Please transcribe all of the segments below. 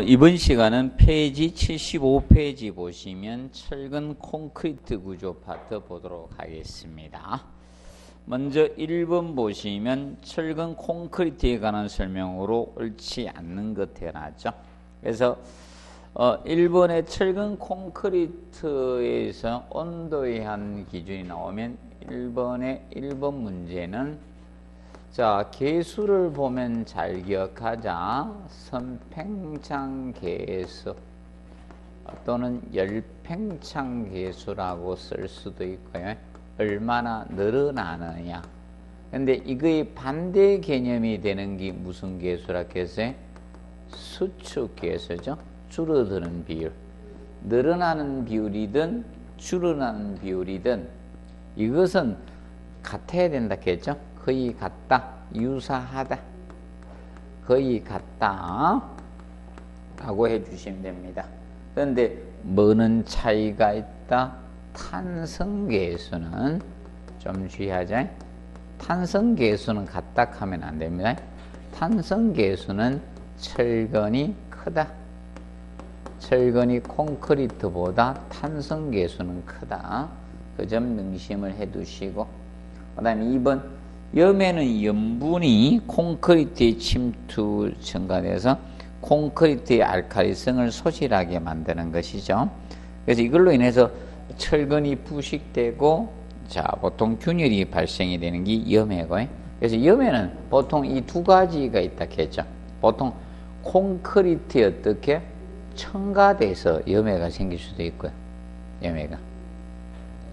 이번 시간은 페이지 75페이지 보시면 철근 콘크리트 구조 파트 보도록 하겠습니다. 먼저 1번 보시면 철근 콘크리트에 관한 설명으로 옳지 않는 것 태어났죠. 그래서 1번의 철근 콘크리트에서 온도에 한 기준이 나오면 1번 문제는 자, 계수를 보면 잘 기억하자. 선팽창 계수 또는 열팽창 계수라고 쓸 수도 있고요. 얼마나 늘어나느냐. 근데 이거의 반대 개념이 되는 게 무슨 계수라 했어요? 수축 계수죠. 줄어드는 비율. 늘어나는 비율이든 줄어나는 비율이든 이것은 같아야 된다 했죠. 거의 같다, 유사하다, 거의 같다 라고 해주시면 됩니다. 그런데 뭐는 차이가 있다? 탄성계수는 좀 주의하자. 탄성계수는 같다 하면 안 됩니다. 탄성계수는 철근이 크다. 철근이 콘크리트보다 탄성계수는 크다. 그 점 명심을 해 두시고, 그 다음에 2번 염에는 염분이 콘크리트의 침투 증가돼서 콘크리트의 알칼리성을 소실하게 만드는 것이죠. 그래서 이걸로 인해서 철근이 부식되고 자 보통 균열이 발생이 되는 게 염해고, 그래서 염에는 보통 이 두 가지가 있다 했죠. 보통 콘크리트에 어떻게 첨가돼서 염해가 생길 수도 있고요. 염해가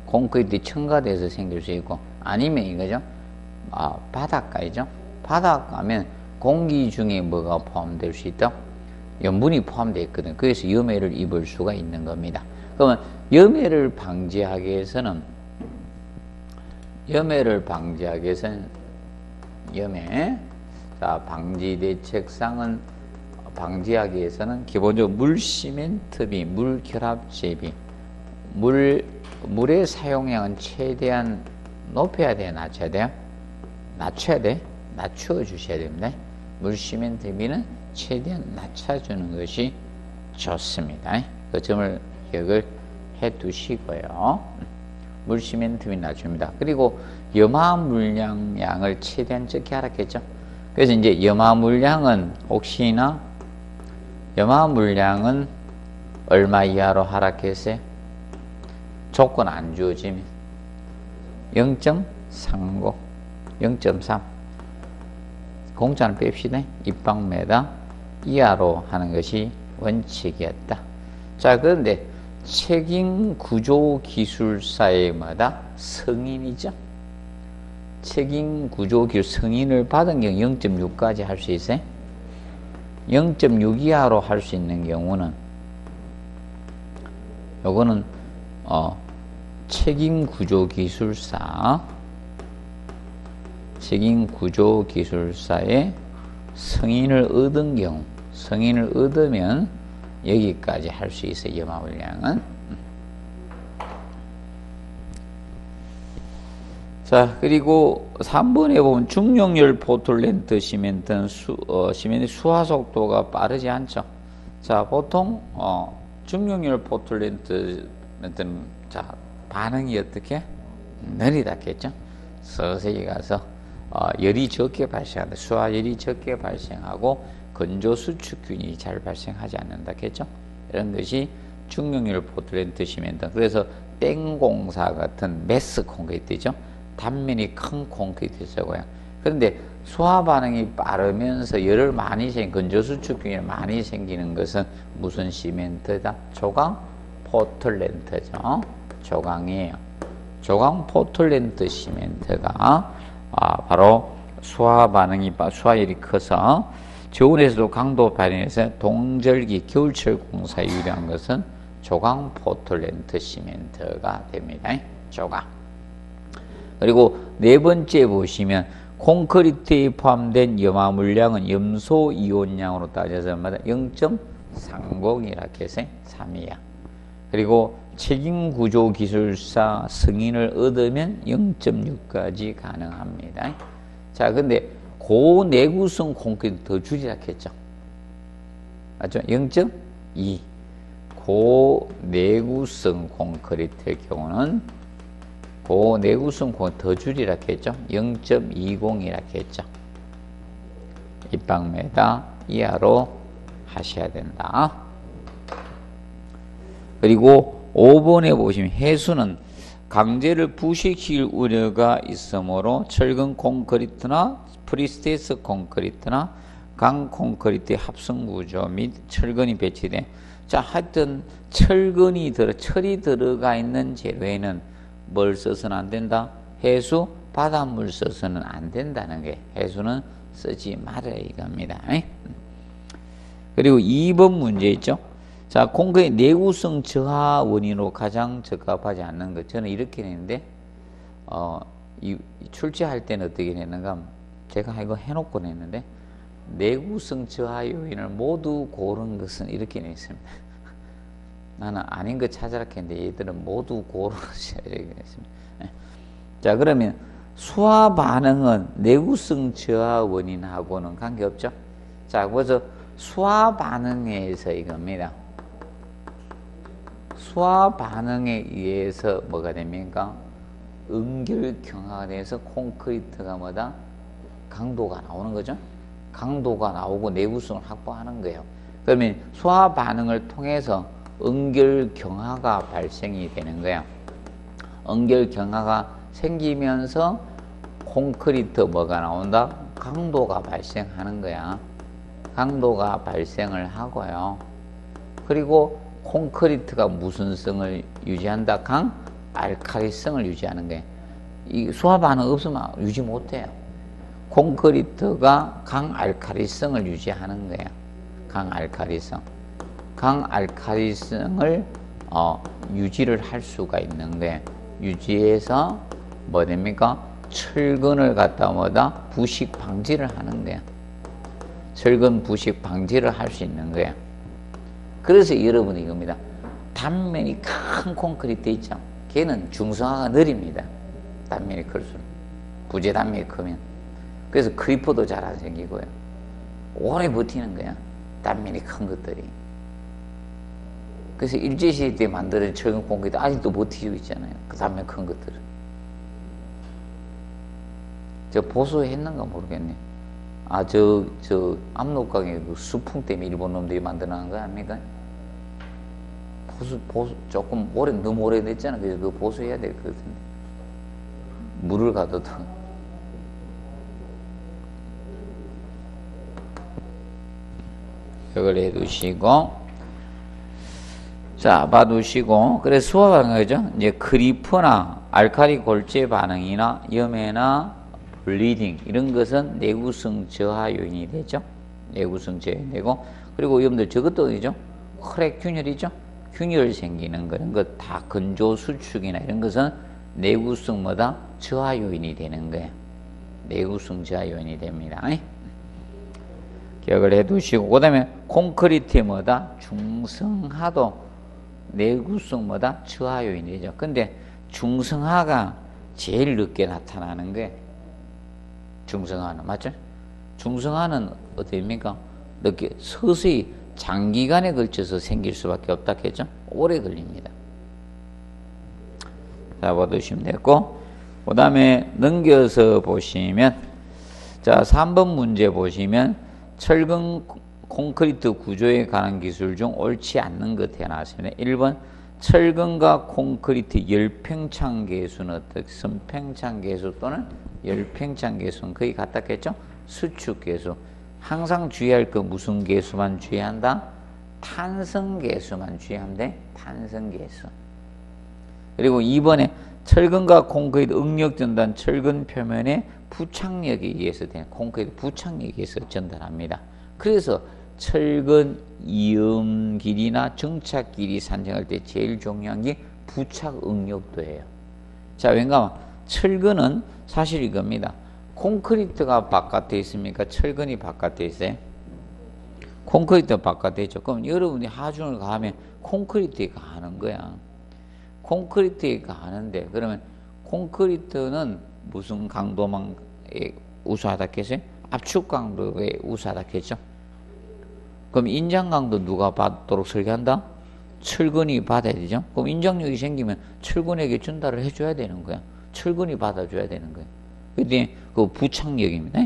콘크리트 첨가돼서 생길 수 있고, 아니면 이거죠. 바닷가이죠. 바닷가면 공기 중에 뭐가 포함될 수 있다? 염분이 포함되어 있거든. 그래서 염해를 입을 수가 있는 겁니다. 그러면 염해를 방지하기 위해서는 염해 자 방지 대책상은 방지하기 위해서는 기본적으로 물 시멘트비, 물 결합제비, 물의 사용량은 최대한 높여야 돼요, 낮춰야 돼요? 낮춰야 돼. 낮춰 주셔야 됩니다. 물 시멘트비는 최대한 낮춰주는 것이 좋습니다. 그 점을 기억을 해 두시고요. 물 시멘트비 낮춥니다. 그리고 염화 물량 양을 최대한 적게 하라겠죠. 그래서 이제 염화 물량은 혹시나 염화 물량은 얼마 이하로 하락했어요? 조건 안 주어지면 0.35 0.3 공짜는 뺍시다. 입방메다 이하로 하는 것이 원칙이었다. 자, 그런데 책임구조기술사의마다 성인이죠. 책임구조기술 성인을 받은 경우 0.6까지 할 수 있어요. 0.6 이하로 할 수 있는 경우는 요거는 책임구조기술사의 승인을 얻은 경우, 승인을 얻으면 여기까지 할 수 있어요. 염화 물량은. 자, 그리고 3번에 보면 중용열 포틀랜드 시멘트는 시멘트 수화 속도가 빠르지 않죠. 자, 보통 중용열 포틀랜드 시멘트는 자 반응이 어떻게 느리다겠죠. 서서히 가서 열이 적게 발생한다. 수화열이 적게 발생하고 건조 수축균이 잘 발생하지 않는다겠죠. 이런 것이 중용열 포틀랜드 시멘트. 그래서 땡공사 같은 매스 콘크리트죠. 단면이 큰 콘크리트 쓰고요. 그런데 수화 반응이 빠르면서 열을 많이 건조 수축균이 많이 생기는 것은 무슨 시멘트다? 조강 포틀랜드죠. 조강이에요. 조강 포틀랜드 시멘트가 바로 수화열이 커서 저온에서도 강도 발현해서 동절기 겨울철 공사에 유리한 것은 조강 포틀랜드 시멘트가 됩니다. 조강. 그리고 네 번째 보시면 콘크리트에 포함된 염화 물량은 염소 이온량으로 따져서 0.30이라고 해서 3이야. 그리고 책임구조기술사 승인을 얻으면 0.6까지 가능합니다. 자, 근데 고내구성 콘크리트 더 줄이라 했죠. 맞죠? 0.2. 고내구성 콘크리트의 경우는 고내구성 더 줄이라 했죠. 0.20이라 했죠. 입방메다 이하로 하셔야 된다. 그리고 5번에 보시면 해수는 강제를 부식시킬 우려가 있으므로 철근 콘크리트나 프리스테이스 콘크리트나 강 콘크리트의 합성 구조 및 철근이 배치된, 자, 하여튼 철이 들어가 있는 재료에는 뭘 써서는 안 된다? 해수, 바닷물 써서는 안 된다는 게, 해수는 쓰지 말아야 이겁니다. 그리고 2번 문제 있죠? 자, 콘크리트 내구성 저하 원인으로 가장 적합하지 않는 것. 저는 이렇게 했는데, 출제할 때는 어떻게 했는가 하면, 제가 이거 해놓고 냈는데, 내구성 저하 요인을 모두 고른 것은 이렇게 냈습니다. 나는 아닌 거 찾아라 했는데, 얘들은 모두 고르셔야 되겠습니다. 자, 그러면 수화 반응은 내구성 저하 원인하고는 관계없죠? 자, 그래서 수화 반응에서 이겁니다. 수화 반응에 의해서 뭐가 됩니까? 응결 경화가 돼서 콘크리트가 뭐다? 강도가 나오는 거죠. 강도가 나오고 내구성을 확보하는 거예요. 그러면 수화 반응을 통해서 응결 경화가 발생이 되는 거예요. 응결 경화가 생기면서 콘크리트 뭐가 나온다? 강도가 발생하는 거야. 강도가 발생을 하고요. 그리고 콘크리트가 무슨 성을 유지한다? 강 알칼리성을 유지하는 거예요. 이 수화 반응 없으면 유지 못해요. 콘크리트가 강 알칼리성을 유지하는 거예요. 강 알칼리성. 강 알칼리성을 유지를 할 수가 있는 거예요. 유지해서 뭐 됩니까? 철근을 갖다 뭐다? 부식 방지를 하는 거예요. 철근 부식 방지를 할 수 있는 거예요. 그래서 여러분이 이겁니다. 단면이 큰 콘크리트 있죠. 걔는 중성화가 느립니다. 단면이 클수록. 부재 단면이 크면. 그래서 크리퍼도 잘 안 생기고요. 오래 버티는 거야. 단면이 큰 것들이. 그래서 일제시대 때 만들어진 철근 콘크리트 아직도 버티고 있잖아요. 그 단면 큰 것들은. 저 보수했는가 모르겠네. 아, 저 압록강에 그 수풍 때문에 일본 놈들이 만들어낸 거 아닙니까? 보수 조금 너무 오래됐잖아. 그래서 그거 보수해야 될 것 같은데. 물을 가둬도. 이걸 해두시고. 자, 봐두시고. 그래서 수화 반응이죠. 이제 크리퍼나 알칼리 골재 반응이나 염해나 블리딩 이런 것은 내구성 저하 요인이 되죠. 내구성 저하 요인이 되고, 그리고 여러분들 저것도 이죠. 혈액 균열이죠. 균열 생기는 그런 것 다 건조 수축이나 이런 것은 내구성 뭐다? 저하 요인이 되는 거예요. 내구성 저하 요인이 됩니다. 기억을 해두시고, 그 다음에 콘크리트의 뭐다? 중성하도 내구성 뭐다? 저하 요인이죠. 근데 중성화가 제일 늦게 나타나는 거예요. 중성화는 맞죠? 중성화는 어떻습니까? 늦게 서서히 장기간에 걸쳐서 생길 수밖에 없다 했죠? 오래 걸립니다. 자, 봐두시면 됐고, 그 다음에 넘겨서 보시면, 자, 3번 문제 보시면 철근 콘크리트 구조에 관한 기술 중 옳지 않는 것 해놨습니다. 1번 철근과 콘크리트 열팽창 계수는 어떻게? 선팽창 계수 또는 열팽창 계수는 거의 같았겠죠? 수축 계수. 항상 주의할 거 무슨 계수만 주의한다? 탄성 계수만 주의하면 돼. 탄성 계수. 그리고 2번에 철근과 콘크리트 응력 전단 철근 표면의 부착력에 의해서 되는 콘크리트 부착력에 의해서 전달합니다. 그래서 철근 이음 길이나 정착 길이 산정할 때 제일 중요한 게 부착 응력도예요. 자, 왜냐하면 철근은 사실 이겁니다. 콘크리트가 바깥에 있습니까? 철근이 바깥에 있어요? 콘크리트가 바깥에 있죠. 그럼 여러분이 하중을 가하면 콘크리트에 가는 거야. 콘크리트에 가는데, 그러면 콘크리트는 무슨 강도만 우수하다 했어요? 압축 강도에 우수하다 했죠. 그럼 인장강도 누가 받도록 설계한다? 철근이 받아야 되죠. 그럼 인장력이 생기면 철근에게 전달을 해줘야 되는 거야. 철근이 받아줘야 되는 거야. 그게 그 부착력입니다.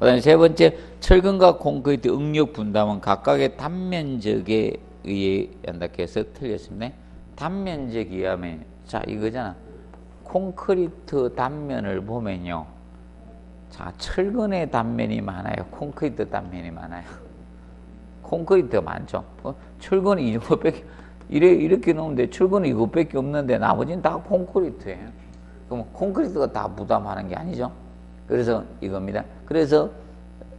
그 다음에 세 번째, 철근과 콘크리트 응력 분담은 각각의 단면적에 의해 한다 해서 틀렸습니다. 단면적에 의하면, 자, 이거잖아. 콘크리트 단면을 보면요. 자, 철근의 단면이 많아요. 콘크리트 단면이 많아요. 콘크리트가 많죠. 철근이 이 정도밖에, 이렇게 넣으면 철근이 이것밖에 없는데 나머지는 다 콘크리트예요. 그럼 콘크리트가 다 부담하는 게 아니죠. 그래서 이겁니다. 그래서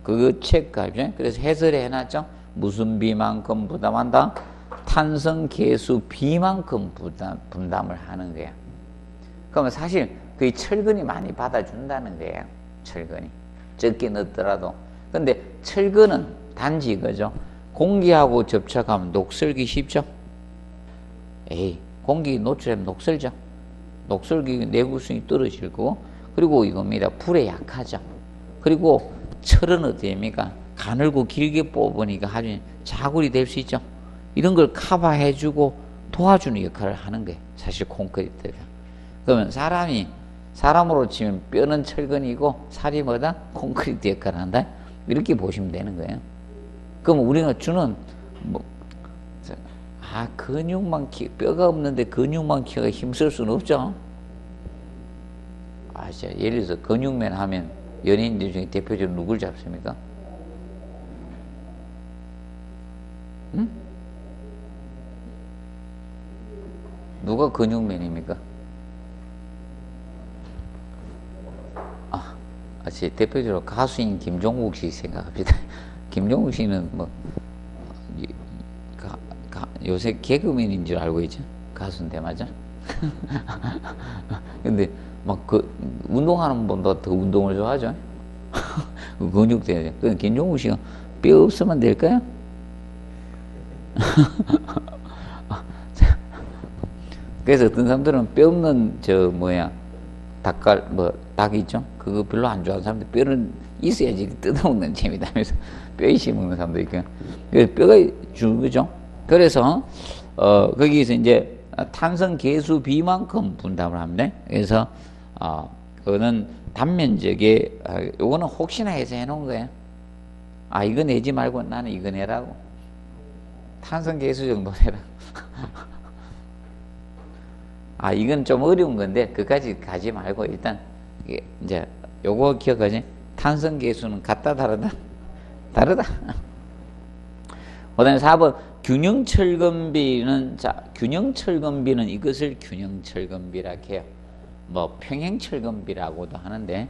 그거 체크하죠. 그래서 해설을 해놨죠. 무슨 비만큼 부담한다? 탄성 계수 비만큼 분담을 하는 거예요. 그러면 사실 그 철근이 많이 받아준다는 거예요. 철근이 적게 넣더라도. 근데 철근은 단지 이거죠. 공기하고 접촉하면 녹슬기 쉽죠. 에이, 공기 노출하면 녹슬죠. 녹슬기 내구성이 떨어질 거고, 그리고 이겁니다. 불에 약하죠. 그리고 철은 어떻게 됩니까? 가늘고 길게 뽑으니까 아주 자굴이 될 수 있죠. 이런 걸 커버해주고 도와주는 역할을 하는 거예요. 사실 콘크리트가. 그러면 사람으로 치면 뼈는 철근이고 살이 뭐다? 콘크리트 역할을 한다. 이렇게 보시면 되는 거예요. 그럼 우리가 주는 근육만 뼈가 없는데 근육만 키우기가 힘쓸 수는 없죠. 진짜 예를 들어서 근육맨 하면 연예인들 중에 대표적으로 누굴 잡습니까? 응? 누가 근육맨입니까? 제 대표적으로 가수인 김종국 씨 생각합니다. 김종국 씨는 요새 개그맨인 줄 알고 있죠? 가수인데, 맞아? 근데 운동하는 분보다 더 운동을 좋아하죠? 근육 때문에. 김종국 씨가 뼈 없으면 될까요? 그래서 어떤 사람들은 뼈 없는 닭 있죠? 그거 별로 안 좋아하는 사람들, 뼈는 있어야지 뜯어먹는 재미다 하면서 뼈 이씨 먹는 사람도 있고요. 뼈가 중요하죠. 그래서 거기서 이제 탄성 계수 비만큼 분담을 합니다. 그래서 그거는 단면적에 요거는 혹시나 해서 해놓은 거예요. 이거 내지 말고 나는 이거 내라고. 탄성 계수 정도 내라고. 이건 좀 어려운 건데 그까지 가지 말고 일단 이제 요거 기억하지? 탄성 계수는 같다 다르다? 다르다. 그다음에 4번 균형철근비는, 자, 균형철근비는 이것을 균형철근비라 해요. 평행철근비라고도 하는데,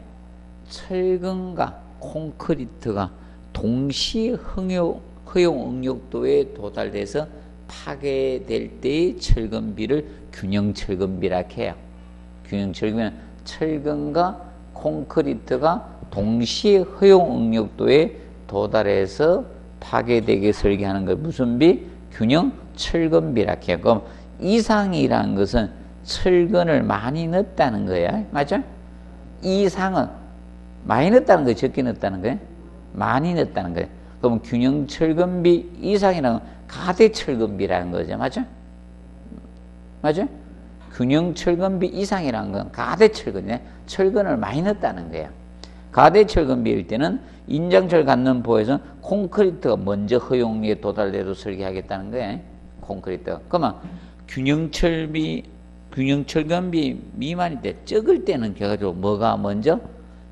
철근과 콘크리트가 동시 허용 응력도에 도달돼서 파괴될 때의 철근비를 균형철근비라 해요. 균형철근비는 철근과 콘크리트가 동시 허용 응력도에 도달해서 파괴되게 설계하는 것, 무슨 비? 균형 철근비라 해요. 그럼 이상이라는 것은 철근을 많이 넣었다는 거야. 맞죠? 이상은 많이 넣었다는 거예요? 적게 넣었다는 거예요? 많이 넣었다는 거예요. 그럼 균형 철근비 이상이라는 건 가대 철근비라는 거죠. 맞죠? 맞죠? 균형 철근비 이상이라는 건 가대 철근이네. 철근을 많이 넣었다는 거예요. 가대 철근비일 때는 인장철 갖는 보에서는 콘크리트가 먼저 허용에 도달돼도 설계하겠다는 거예요. 콘크리트가. 그러면 균형철근비 미만일 때, 적을 때는 결과적으로 뭐가 먼저?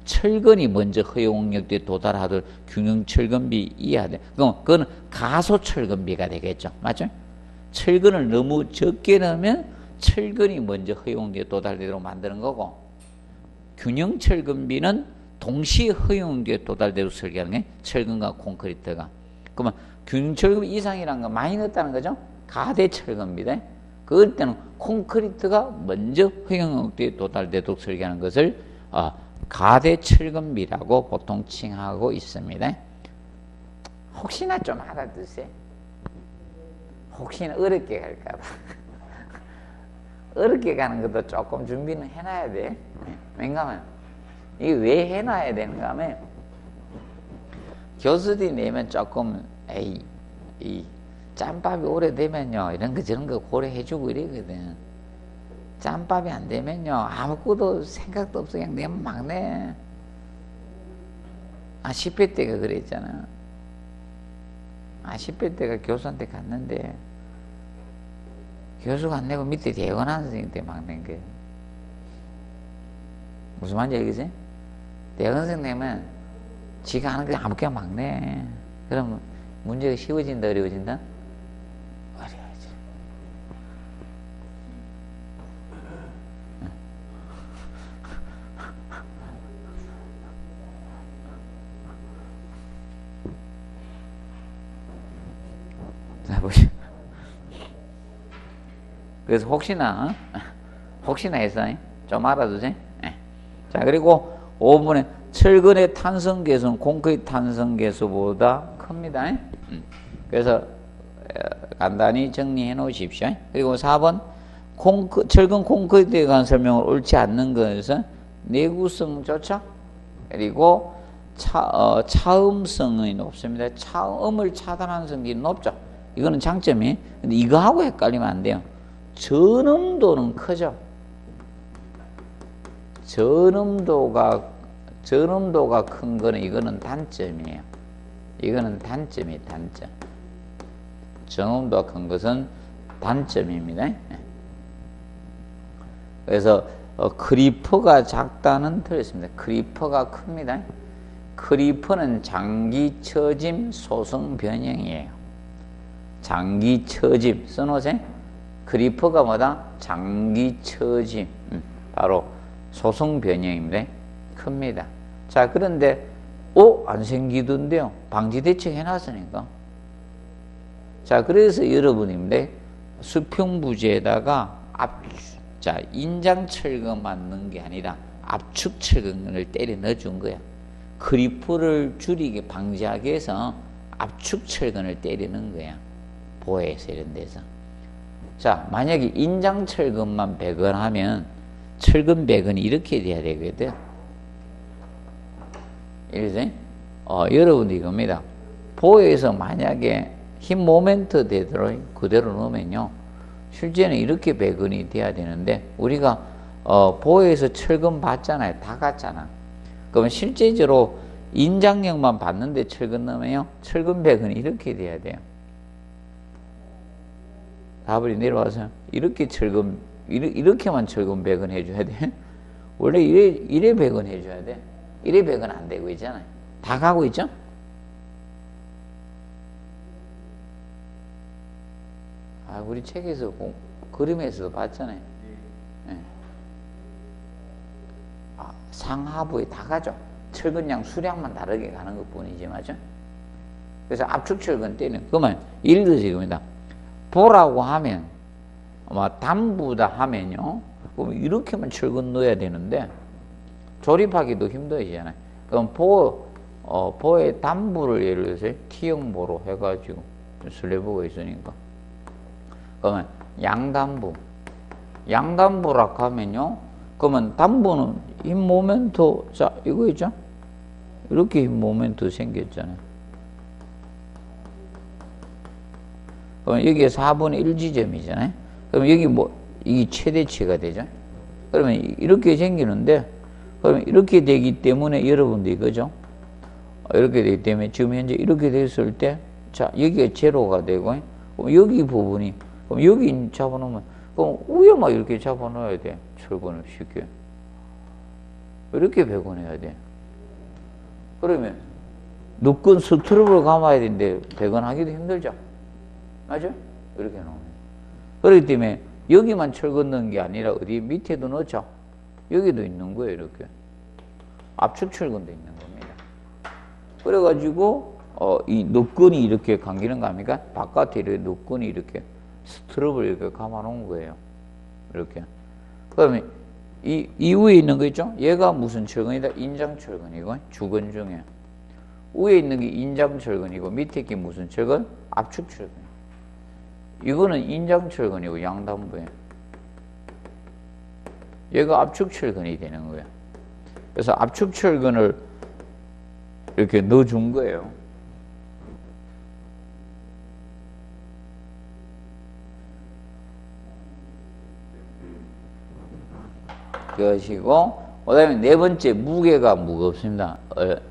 철근이 먼저 허용력에 도달하도록 균형철근비 이하돼. 그럼 그거는 가소철근비가 되겠죠. 맞죠? 철근을 너무 적게 넣으면 철근이 먼저 허용력에 도달되도록 만드는 거고, 균형철근비는 동시 허용력에 도달되도록 설계하는 게 철근과 콘크리트가. 그러면 균형철근비 이상이라는 건 많이 넣었다는 거죠. 가대철근비다. 그럴 때는 콘크리트가 먼저 허용력에 도달되도록 설계하는 것을 가대철근비라고 보통 칭하고 있습니다. 혹시나 좀 알아두세요. 혹시나 어렵게 갈까봐. 어렵게 가는 것도 조금 준비는 해놔야 돼. 왜냐하면 이게 왜 해놔야 되는가 하면 교수들이 내면 조금 에이 이 짬밥이 오래되면요 이런 거 저런 거 고려해주고 이러거든. 짬밥이 안 되면요 아무것도 생각도 없어 그냥 내면 막 내. 10회 때가 그랬잖아. 10회 때가 교수한테 갔는데 교수가 안 내고 밑에 대건한 선생님한테 막 낸 거예요. 무슨 말인지 알겠지? 대건 선생님은 지가 하는 거 아무렇게나 막 내. 그러면 문제가 쉬워진다 어려워진다? 어려워져. 자 보시오. 그래서 혹시나 해서 좀 알아두세요. 자 그리고 5번에 철근의 탄성계수는 콘크리트 탄성계수보다 큽니다. 그래서 간단히 정리해 놓으십시오. 그리고 4번 철근 콘크리트에 관한 설명을 옳지 않는 것은 내구성조차 그리고 차음성이 높습니다. 차음을 차단하는 성질이 높죠. 이거는 장점이. 근데 이거하고 헷갈리면 안 돼요. 전음도는 크죠. 전음도가 큰 거는 이거는 단점이에요. 이거는 단점이에요, 단점. 전음도가 큰 것은 단점입니다. 그래서 크리퍼가 작다는 틀렸습니다. 크리퍼가 큽니다. 크리퍼는 장기 처짐 소성 변형이에요. 장기 처짐 써놓으세요. 크리퍼가 뭐다? 장기 처짐. 바로 소성 변형입니다. 큽니다. 자, 그런데 안 생기던데요. 방지 대책 해놨으니까. 자, 그래서 여러분입니다. 수평부지에다가 인장철근만 넣은 게 아니라 압축철근을 때려 넣어준 거야. 크리퍼를 줄이게 방지하기 위해서 압축철근을 때려 넣은 거야. 보해에서 이런 데서. 자, 만약에 인장철근만 배건하면 철근 배건이 이렇게 돼야 되거든. 이러지? 여러분도 이겁니다. 보해에서 만약에 힘 모멘트 되도록 그대로 놓으면요. 실제는 이렇게 배건이 돼야 되는데, 우리가, 보해에서 철근 봤잖아요. 다 갔잖아. 그러면 실제적으로 인장력만 봤는데 철근 넣으면요. 철근 배건이 이렇게 돼야 돼요. 다블이 내려와서 이렇게만 철근 배건 해줘야 돼. 원래 이래 배건 해줘야 돼. 이래 배건 안 되고 있잖아요. 다 가고 있죠? 우리 책에서 그림에서도 봤잖아요. 네. 상하부에 다 가죠. 철근량 수량만 다르게 가는 것 뿐이지, 맞죠? 그래서 압축철근 때는, 그러면 예를 들어서 이겁니다. 보라고 하면, 담부다 하면요. 그럼 이렇게만 철근 넣어야 되는데, 조립하기도 힘들잖아요. 그럼 보의 담부를 예를 들어서 T형 보로 해가지고, 슬래브가 있으니까. 그러면 양담부라고 하면요. 그러면 담부는 힘 모멘트, 자, 이거 있죠? 이렇게 힘 모멘트 생겼잖아요. 그럼 여기에 4분의 1 지점이잖아요. 그럼 여기 이게 최대치가 되죠? 그러면 이렇게 생기는데, 그러면 이렇게 되기 때문에 여러분도 이거죠? 이렇게 되기 때문에 지금 현재 이렇게 됐을 때, 자, 여기가 제로가 되고, 그럼 여기 부분이, 그럼 여기 잡아놓으면, 그럼 위에만 이렇게 잡아놓아야 돼. 철근을 쉽게. 이렇게 배건해야 돼. 그러면, 누건 스트롭을 감아야 되는데, 배건하기도 힘들죠? 맞죠? 이렇게 놓으면. 그렇기 때문에, 여기만 철근 넣은 게 아니라, 어디 밑에도 넣죠? 여기도 있는 거예요, 이렇게. 압축 철근도 있는 겁니다. 그래가지고, 이 노끈이 이렇게 감기는 거 아닙니까? 바깥에 이렇게 노끈이 이렇게 스트롭을 이렇게 감아놓은 거예요. 이렇게. 그러면 이 위에 있는 거 있죠? 얘가 무슨 철근이다? 인장철근이고, 주근 중에. 위에 있는 게 인장철근이고, 밑에 게 무슨 철근? 압축철근. 이거는 인장철근이고, 양담부에. 얘가 압축철근이 되는 거예요. 그래서 압축철근을 이렇게 넣어준 거예요. 것이고, 그 다음에 네 번째, 무게가 무겁습니다.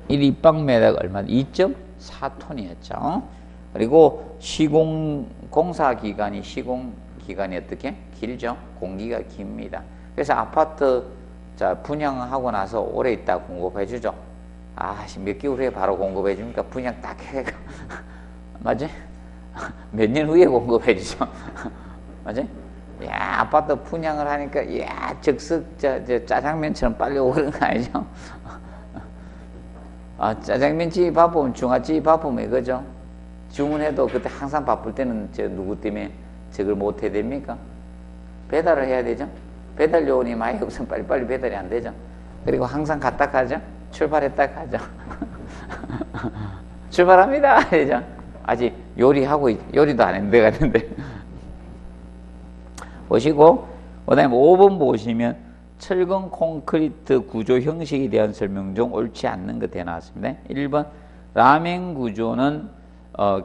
1입방매다가 얼마? 2.4톤이었죠. 그리고 공사기간이 시공기간이 어떻게? 길죠. 공기가 깁니다. 그래서 아파트 분양하고 나서 오래 있다 공급해주죠. 몇 개월 후에 바로 공급해줍니까? 분양 딱 해가. 맞지? 몇 년 후에 공급해주죠. 맞지? 야, 아파트 분양을 하니까, 야, 즉석, 짜장면처럼 빨리 오는 거 아니죠? 짜장면집이 바쁘면 중화집이 바쁘면 이거죠. 주문해도 그때 항상 바쁠 때는 누구 때문에 저걸 못 해야 됩니까? 배달을 해야 되죠? 배달 요원이 많이 없으면 빨리빨리 배달이 안 되죠? 그리고 항상 갔다 가죠? 출발했다 가죠? 출발합니다! 되죠? 아직 요리도 안 했는데 갔는데. 보시고, 그 다음에 5번 보시면 철근 콘크리트 구조 형식에 대한 설명 중 옳지 않는 것 해놨습니다. 1번, 라멘 구조는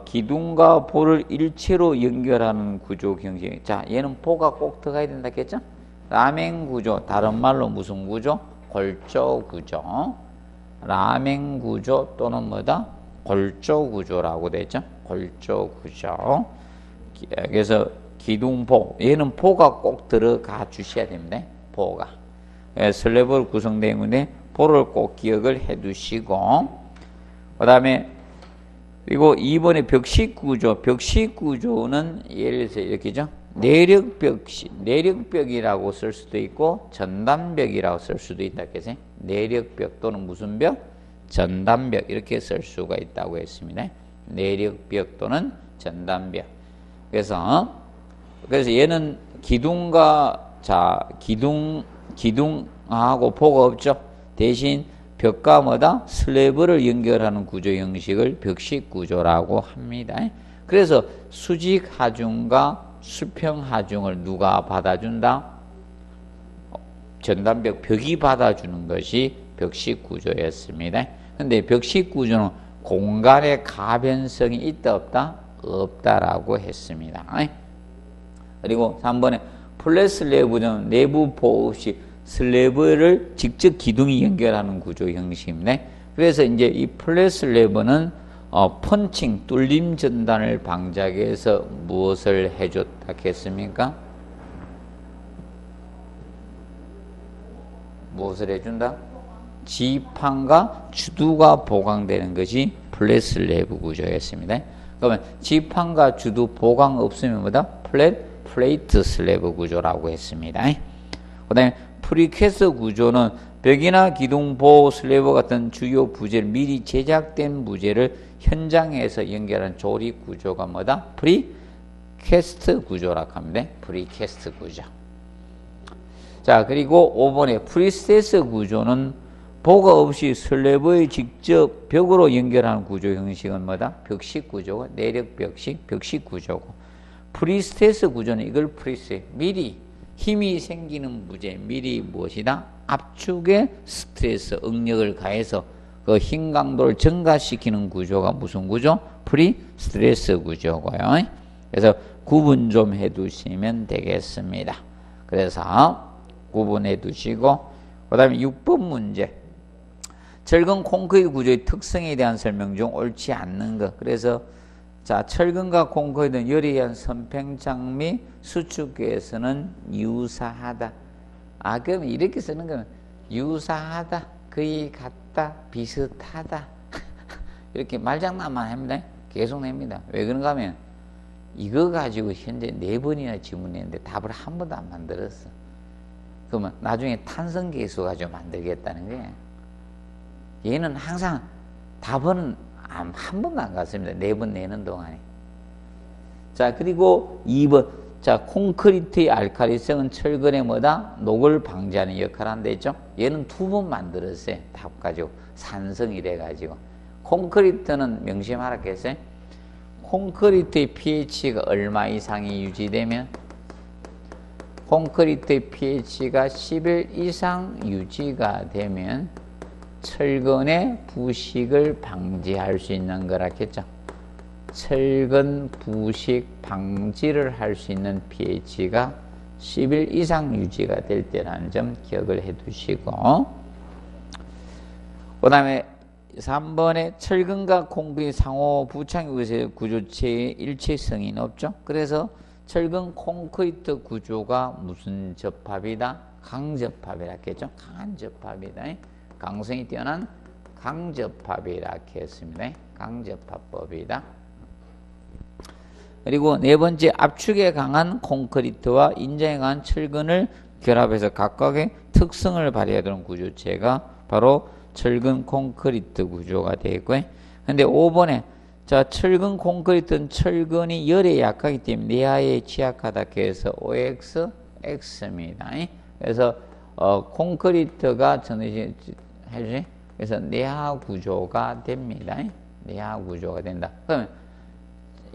기둥과 볼을 일체로 연결하는 구조 형식. 자, 얘는 보가 꼭 들어가야 된다 했죠? 라멘 구조, 다른 말로 무슨 구조? 골조 구조. 라멘 구조 또는 뭐다? 골조 구조라고 되죠? 골조 구조. 그래서 기둥보, 얘는 보가 꼭 들어가 주셔야 됩니다. 보가. 슬래브로 구성되어 있는데 보를 꼭 기억을 해 두시고, 그 다음에 그리고 2번에 벽식 구조. 벽식 구조는 예를 들어서 이렇게죠. 내력벽이라고 쓸 수도 있고 전단벽이라고 쓸 수도 있다 그래서 내력벽 또는 무슨 벽? 전단벽 이렇게 쓸 수가 있다고 했습니다. 내력벽 또는 전단벽. 그래서 얘는 기둥하고 보가 없죠. 대신 벽과 뭐다? 슬래브를 연결하는 구조 형식을 벽식 구조라고 합니다. 그래서 수직 하중과 수평 하중을 누가 받아준다? 전단벽 벽이 받아주는 것이 벽식 구조였습니다. 근데 벽식 구조는 공간의 가변성이 있다 없다? 없다라고 했습니다. 그리고 3번에 플랫 슬래브는 내부 보호 없이 슬래브를 직접 기둥이 연결하는 구조 형식입니다. 그래서 이제 이 플랫 슬래브는 펀칭, 뚫림 전단을 방지하기 위해서 무엇을 해줬다 했습니까? 무엇을 해준다? 지판과 주두가 보강되는 것이 플랫 슬래브 구조였습니다. 그러면 지판과 주두 보강 없으면 뭐다? 플레이트 슬래브 구조라고 했습니다. 그 다음에 프리캐스트 구조는 벽이나 기둥 보호 슬래브 같은 주요 부재를 미리 제작된 부재를 현장에서 연결한 조립 구조가 뭐다? 프리캐스트 구조라고 합니다. 프리캐스트 구조. 자, 그리고 5번에 프리스테스 구조는 보가 없이 슬래브의 직접 벽으로 연결하는 구조 형식은 뭐다? 벽식 구조고 내력 벽식 구조고, 프리스테스 구조는 이걸 미리 힘이 생기는 부재, 미리 무엇이다? 압축의 스트레스, 응력을 가해서 그 힘 강도를 증가시키는 구조가 무슨 구조? 프리스트레스 구조고요. 그래서 구분 좀 해두시면 되겠습니다. 그래서 구분해 두시고, 그 다음에 6번 문제. 철근 콘크리트 구조의 특성에 대한 설명 중 옳지 않는 것. 그래서 자, 철근과 콘크리트는 열에 의한 선팽창 및 수축에서는 유사하다. 그럼 이렇게 쓰는 거는 유사하다, 거의 같다, 비슷하다. 이렇게 말장난만 합니다. 계속 냅니다. 왜 그런가 하면 이거 가지고 현재 4번이나 질문했는데 답을 한 번도 안 만들었어. 그러면 나중에 탄성계수 가지고 만들겠다는 거예요. 얘는 항상 답은 한 번도 안 갔습니다. 4번 내는 동안에. 자, 그리고 2번. 자, 콘크리트의 알칼리성은 철근의 뭐다? 녹을 방지하는 역할을 한다 했죠? 얘는 2번 만들었어요. 답 가지고. 산성이래 가지고. 콘크리트는 명심하라 했어요. 콘크리트의 pH가 얼마 이상이 유지되면? 콘크리트의 pH가 11 이상 유지가 되면 철근의 부식을 방지할 수 있는 거라 했죠. 철근 부식 방지를 할 수 있는 pH가 10일 이상 유지가 될 때라는 점 기억을 해 두시고, 그 다음에 3번에 철근과 콘크리트 상호 부착 구조체의 일체성이 높죠. 그래서 철근 콘크리트 구조가 무슨 접합이다? 강접합이라 했겠죠. 강한 접합이다. 강성이 뛰어난 강접합이라 했습니다. 강접합법이다. 그리고 네 번째, 압축에 강한 콘크리트와 인장에 강한 철근을 결합해서 각각의 특성을 발휘하는 구조체가 바로 철근 콘크리트 구조가 되고요. 근데 5번에 자, 철근 콘크리트는 철근이 열에 약하기 때문에 내하에 취약하다 해서 OX, X입니다. 그래서 콘크리트가 전해지 그래서 내하 구조가 됩니다. 내하 구조가 된다. 그러면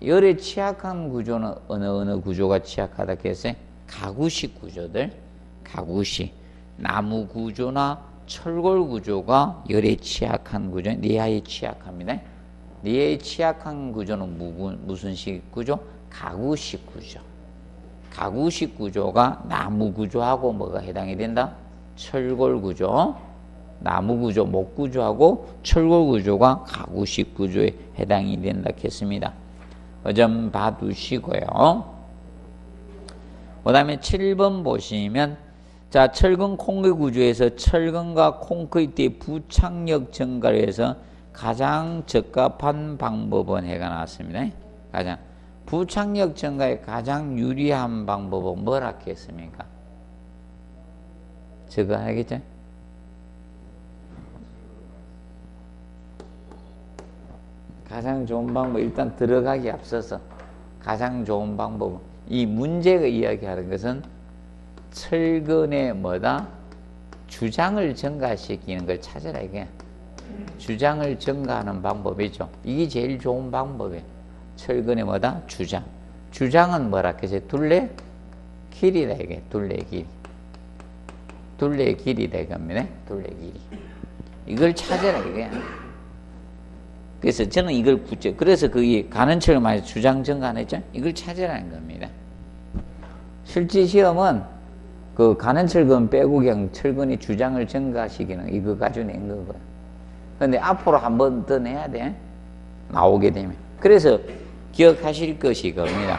열에 취약한 구조는 어느 구조가 취약하다 했어요? 가구식 구조들, 가구식 나무 구조나 철골 구조가 열에 취약한 구조, 내하에 취약합니다. 내하에 취약한 구조는 무슨 식 구조? 가구식 구조. 가구식 구조가 나무 구조하고 뭐가 해당이 된다? 철골 구조. 나무 구조, 목 구조하고 철골 구조가 가구식 구조에 해당이 된다 했습니다. 그 점 봐두시고요. 그 다음에 7번 보시면 자, 철근 콘크리트 구조에서 철근과 콘크리트의 부착력 증가를 해서 가장 적합한 방법은 해가 나왔습니다. 가장 부착력 증가에 가장 유리한 방법은 뭐라 했습니까? 저거 알겠죠? 가장 좋은 방법, 일단 들어가기 앞서서 가장 좋은 방법은, 이 문제가 이야기하는 것은 철근의 뭐다? 주장을 증가시키는 걸 찾으라 이게. 주장을 증가하는 방법이죠. 이게 제일 좋은 방법이에요. 철근의 뭐다? 주장. 주장은 뭐라 그러지? 둘레 길이다 이게. 둘레 길이. 둘레 길이다 이겁니다. 둘레 길이. 이걸 찾으라 이게. 그래서 저는 이걸 그래서 그 가는 철을 말해서 주장 증가했죠. 이걸 찾으라는 겁니다. 실제 시험은 그 가는 철근 빼고 그냥 철근의 주장을 증가시키는 이거 가지고 낸 거고요. 근데 앞으로 한 번 더 내야 돼. 나오게 되면. 그래서 기억하실 것이 이겁니다.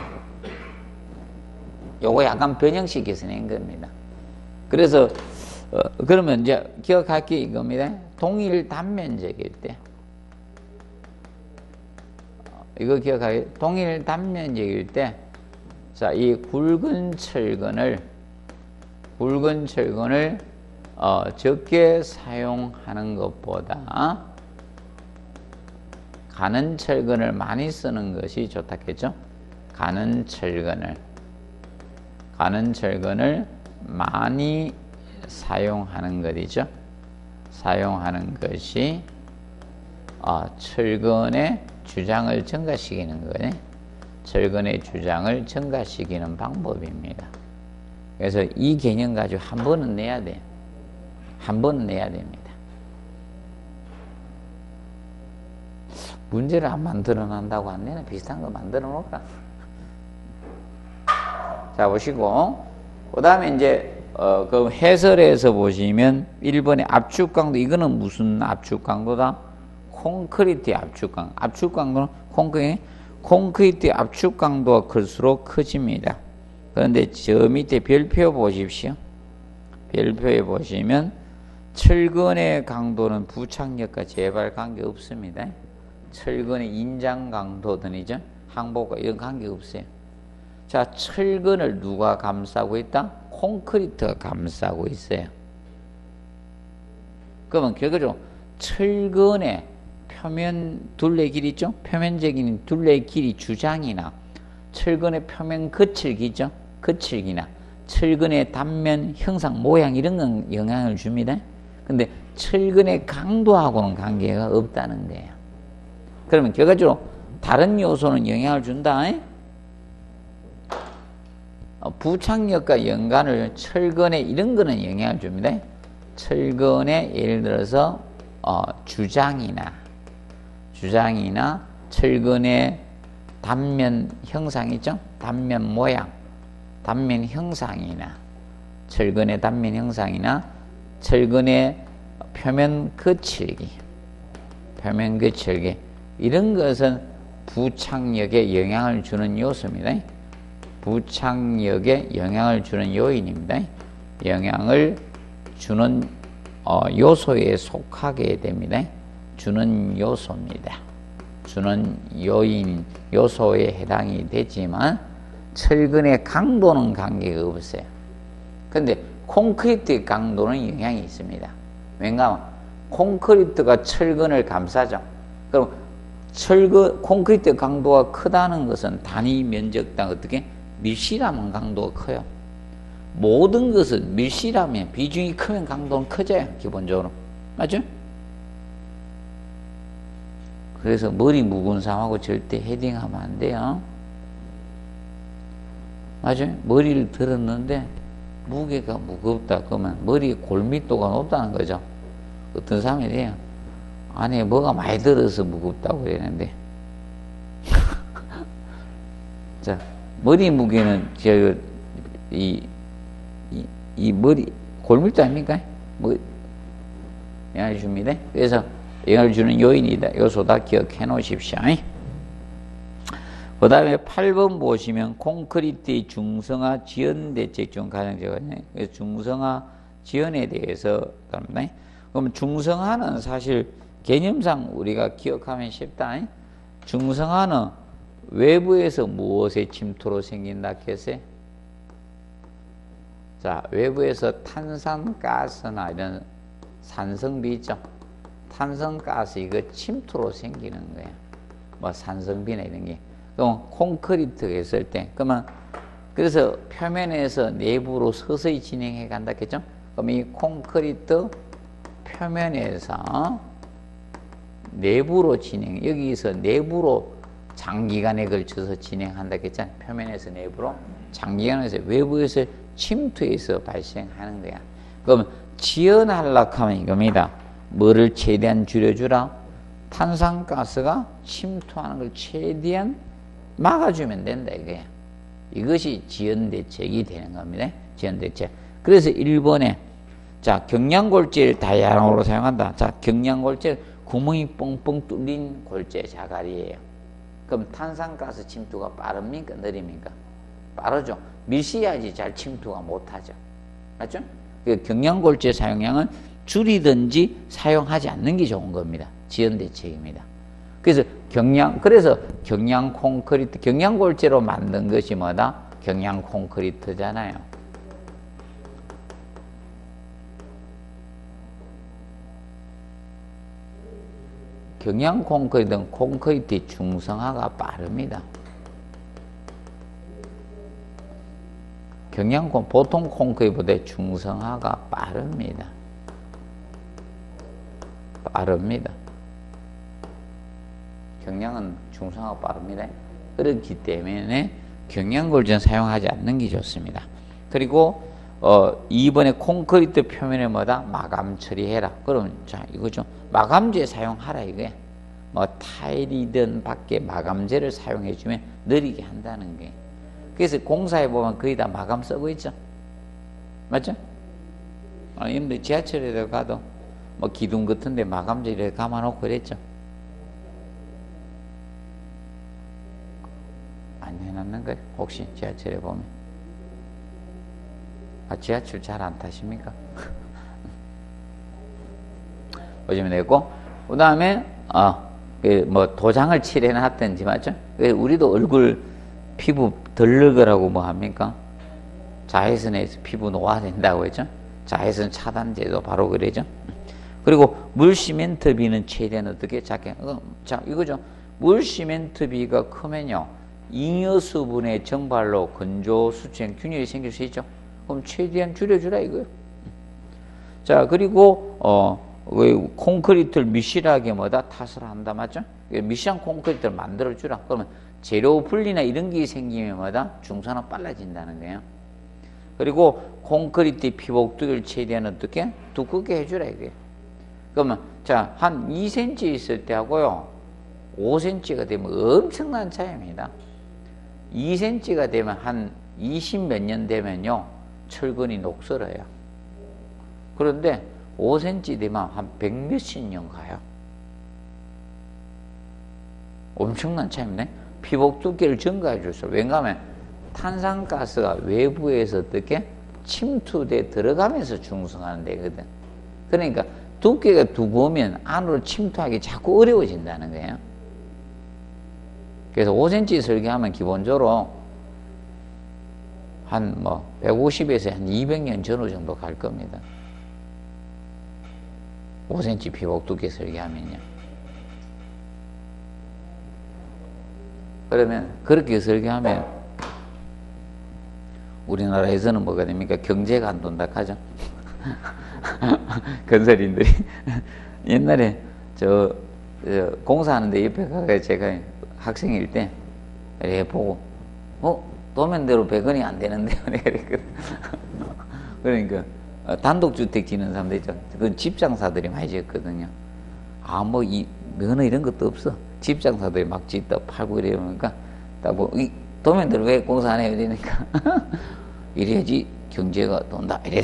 요거 약간 변형시켜서 낸 겁니다. 그래서 그러면 이제 기억할 게 이겁니다. 동일 단면적일 때. 이거 기억하게. 동일 단면적일 때, 자, 이 굵은 철근을 적게 사용하는 것보다 가는 철근을 많이 쓰는 것이 좋다겠죠? 가는 철근을 많이 사용하는 것이죠. 사용하는 것이 철근의 주장을 증가시키는 거네. 철근의 주장을 증가시키는 방법입니다. 그래서 이 개념 가지고 한 번은 내야 돼. 한 번은 내야 됩니다. 문제를 안 만들어 낸다고 안 내나? 비슷한 거 만들어 놓을까? 자, 보시고. 그 다음에 이제, 그 해설에서 보시면 1번의 압축 강도, 이거는 무슨 압축 강도다? 콘크리트의 압축 강도. 압축 강도는 콘크리트의 압축 강도가 클수록 커집니다. 그런데 저 밑에 별표 보십시오. 별표에 보시면 철근의 강도는 부착력과 재발 관계 없습니다. 철근의 인장 강도든이죠. 항복과 이런 관계 없어요. 자, 철근을 누가 감싸고 있다? 콘크리트가 감싸고 있어요. 그러면 결과적으로 철근의 표면 둘레 길이 있죠? 표면적인 둘레 길이 주장이나 철근의 표면 거칠기죠? 거칠기나 철근의 단면 형상 모양 이런 건 영향을 줍니다. 근데 철근의 강도하고는 관계가 없다는 거예요. 그러면 결과적으로 다른 요소는 영향을 준다. 부착력과 연관을 철근에 이런 거는 영향을 줍니다. 철근에 예를 들어서 주장이나 철근의 단면 형상 있죠? 단면 모양 단면 형상이나 철근의 단면 형상이나 철근의 표면 거칠기, 표면 거칠기 이런 것은 부착력에 영향을 주는 요소입니다. 부착력에 영향을 주는 요인입니다. 영향을 주는 요소에 속하게 됩니다. 주는 요소입니다. 주는 요인, 요소에 해당이 되지만 철근의 강도는 관계가 없어요. 근데 콘크리트의 강도는 영향이 있습니다. 왜냐하면 콘크리트가 철근을 감싸죠. 그럼 콘크리트 강도가 크다는 것은 단위 면적당 어떻게? 밀실하면 강도가 커요. 모든 것은 밀실하면 비중이 크면 강도는 커져요. 기본적으로. 맞죠? 그래서 머리 무거운 사람하고 절대 헤딩하면 안 돼요. 맞아요? 머리를 들었는데 무게가 무겁다 그러면 머리 골밀도가 높다는 거죠. 어떤 사람이 돼요. 안에 뭐가 많이 들어서 무겁다고 그러는데 자, 머리 무게는 이 머리 골밀도 아닙니까? 뭐 영향을 줍니다. 그래서 영향을 주는 요인이다. 요소다 기억해 놓으십시오. 그 다음에 8번 보시면 콘크리트의 중성화 지연 대책 중 가장 적어요. 그래서 중성화 지연에 대해서 합니다. 그럼 중성화는 사실 개념상 우리가 기억하면 쉽다. 중성화는 외부에서 무엇의 침투로 생긴다 했어요? 자, 외부에서 탄산가스나 이런 산성비 있죠? 탄산가스 이거 침투로 생기는 거예요. 뭐 산성비나 이런 게. 그럼 콘크리트가 있을 때, 그러면 그래서 표면에서 내부로 서서히 진행해 간다 했죠? 그럼 이 콘크리트 표면에서 내부로 여기서 내부로 장기간에 걸쳐서 진행한다 했잖아요. 표면에서 내부로 장기간에서 외부에서 침투해서 발생하는 거야. 그럼 지연하려고 하면 이겁니다. 뭐를 최대한 줄여주라? 탄산가스가 침투하는 걸 최대한 막아주면 된다 이거야. 이것이 지연대책이 되는 겁니다. 지연대책. 그래서 1번에 자, 경량골재를 다양으로 사용한다. 자, 경량골재 구멍이 뻥뻥 뚫린 골재 자갈이에요. 그럼 탄산가스 침투가 빠릅니까? 느립니까? 빠르죠. 밀실해야지 잘 침투가 못하죠. 맞죠? 그 경량골재 사용량은 줄이든지 사용하지 않는 게 좋은 겁니다. 지연대책입니다. 그래서 경량 콘크리트, 경량골재로 만든 것이 뭐다? 경량 콘크리트잖아요. 경량 콘크리트는 콘크리트의 중성화가 빠릅니다. 보통 콘크리트보다 중성화가 빠릅니다. 경량은 중성화가 빠릅니다. 그렇기 때문에 경량골재는 사용하지 않는 게 좋습니다. 그리고 2번에 콘크리트 표면에 뭐다? 마감 처리해라. 그러면 자, 이거죠. 마감재 사용하라 이거야. 뭐 타일이든 밖에 마감재를 사용해주면 느리게 한다는 게. 그래서 공사해 보면 거의 다 마감 쓰고 있죠. 맞죠? 근데 지하철에 가도 뭐 기둥 같은데 마감재를 감아놓고 그랬죠. 안 해놨는 거예요. 혹시 지하철에 보면. 지하철 잘 안 타십니까? 보시면 되고, 그 다음에, 뭐, 도장을 칠해놨든지, 맞죠? 우리도 얼굴, 피부 덜 늙으라고 뭐 합니까? 자외선에서 피부 노화가 된다고 했죠? 자외선 차단제도 바로 그래죠? 그리고 물 시멘트비는 최대한 어떻게 작게, 자, 이거죠? 물 시멘트비가 크면요, 잉여 수분의 증발로 건조 수증 균열이 생길 수 있죠? 그럼 최대한 줄여주라 이거예요. 자, 그리고 콘크리트를 미실하게 뭐다 탓을 한다, 맞죠? 미실한 콘크리트를 만들어주라. 그러면 재료 분리나 이런 게 생기면 뭐다 중산화 빨라진다는 거예요. 그리고 콘크리트 피복두기를 최대한 어떻게 두껍게 해주라 이거예요. 그러면 자, 한 2cm 있을 때 하고요, 5cm가 되면 엄청난 차이입니다. 2cm가 되면 한 20 몇 년 되면요 철근이 녹슬어요. 그런데 5cm 되면 한 100 몇십 년 가요. 엄청난 차이입니다. 피복 두께를 증가해 줬어. 왜냐하면 탄산가스가 외부에서 어떻게 침투돼 들어가면서 중성하는 데거든. 그러니까 두께가 두꺼우면 안으로 침투하기 자꾸 어려워진다는 거예요. 그래서 5cm 설계하면 기본적으로 한 150에서 한 200년 전후 정도 갈 겁니다. 5cm 피복 두께 설계하면요. 그러면 그렇게 설계하면 우리나라에서는 뭐가 됩니까? 경제가 안 돈다 하죠. 건설인들이 옛날에 저 공사하는데 옆에 가서 제가 학생일 때 이렇게 보고 도면대로 100원이 안 되는데요. 내가 그랬거든. 그러니까 단독주택 짓는 사람들 있죠. 그건 집장사들이 많이 짓거든요. 면허 이런 것도 없어. 집장사들이 막 짓다 팔고 이러니까 딱 이 도면대로 왜 공사 안 해요? 이러니까 이래야지 경제가 돈다. 이래.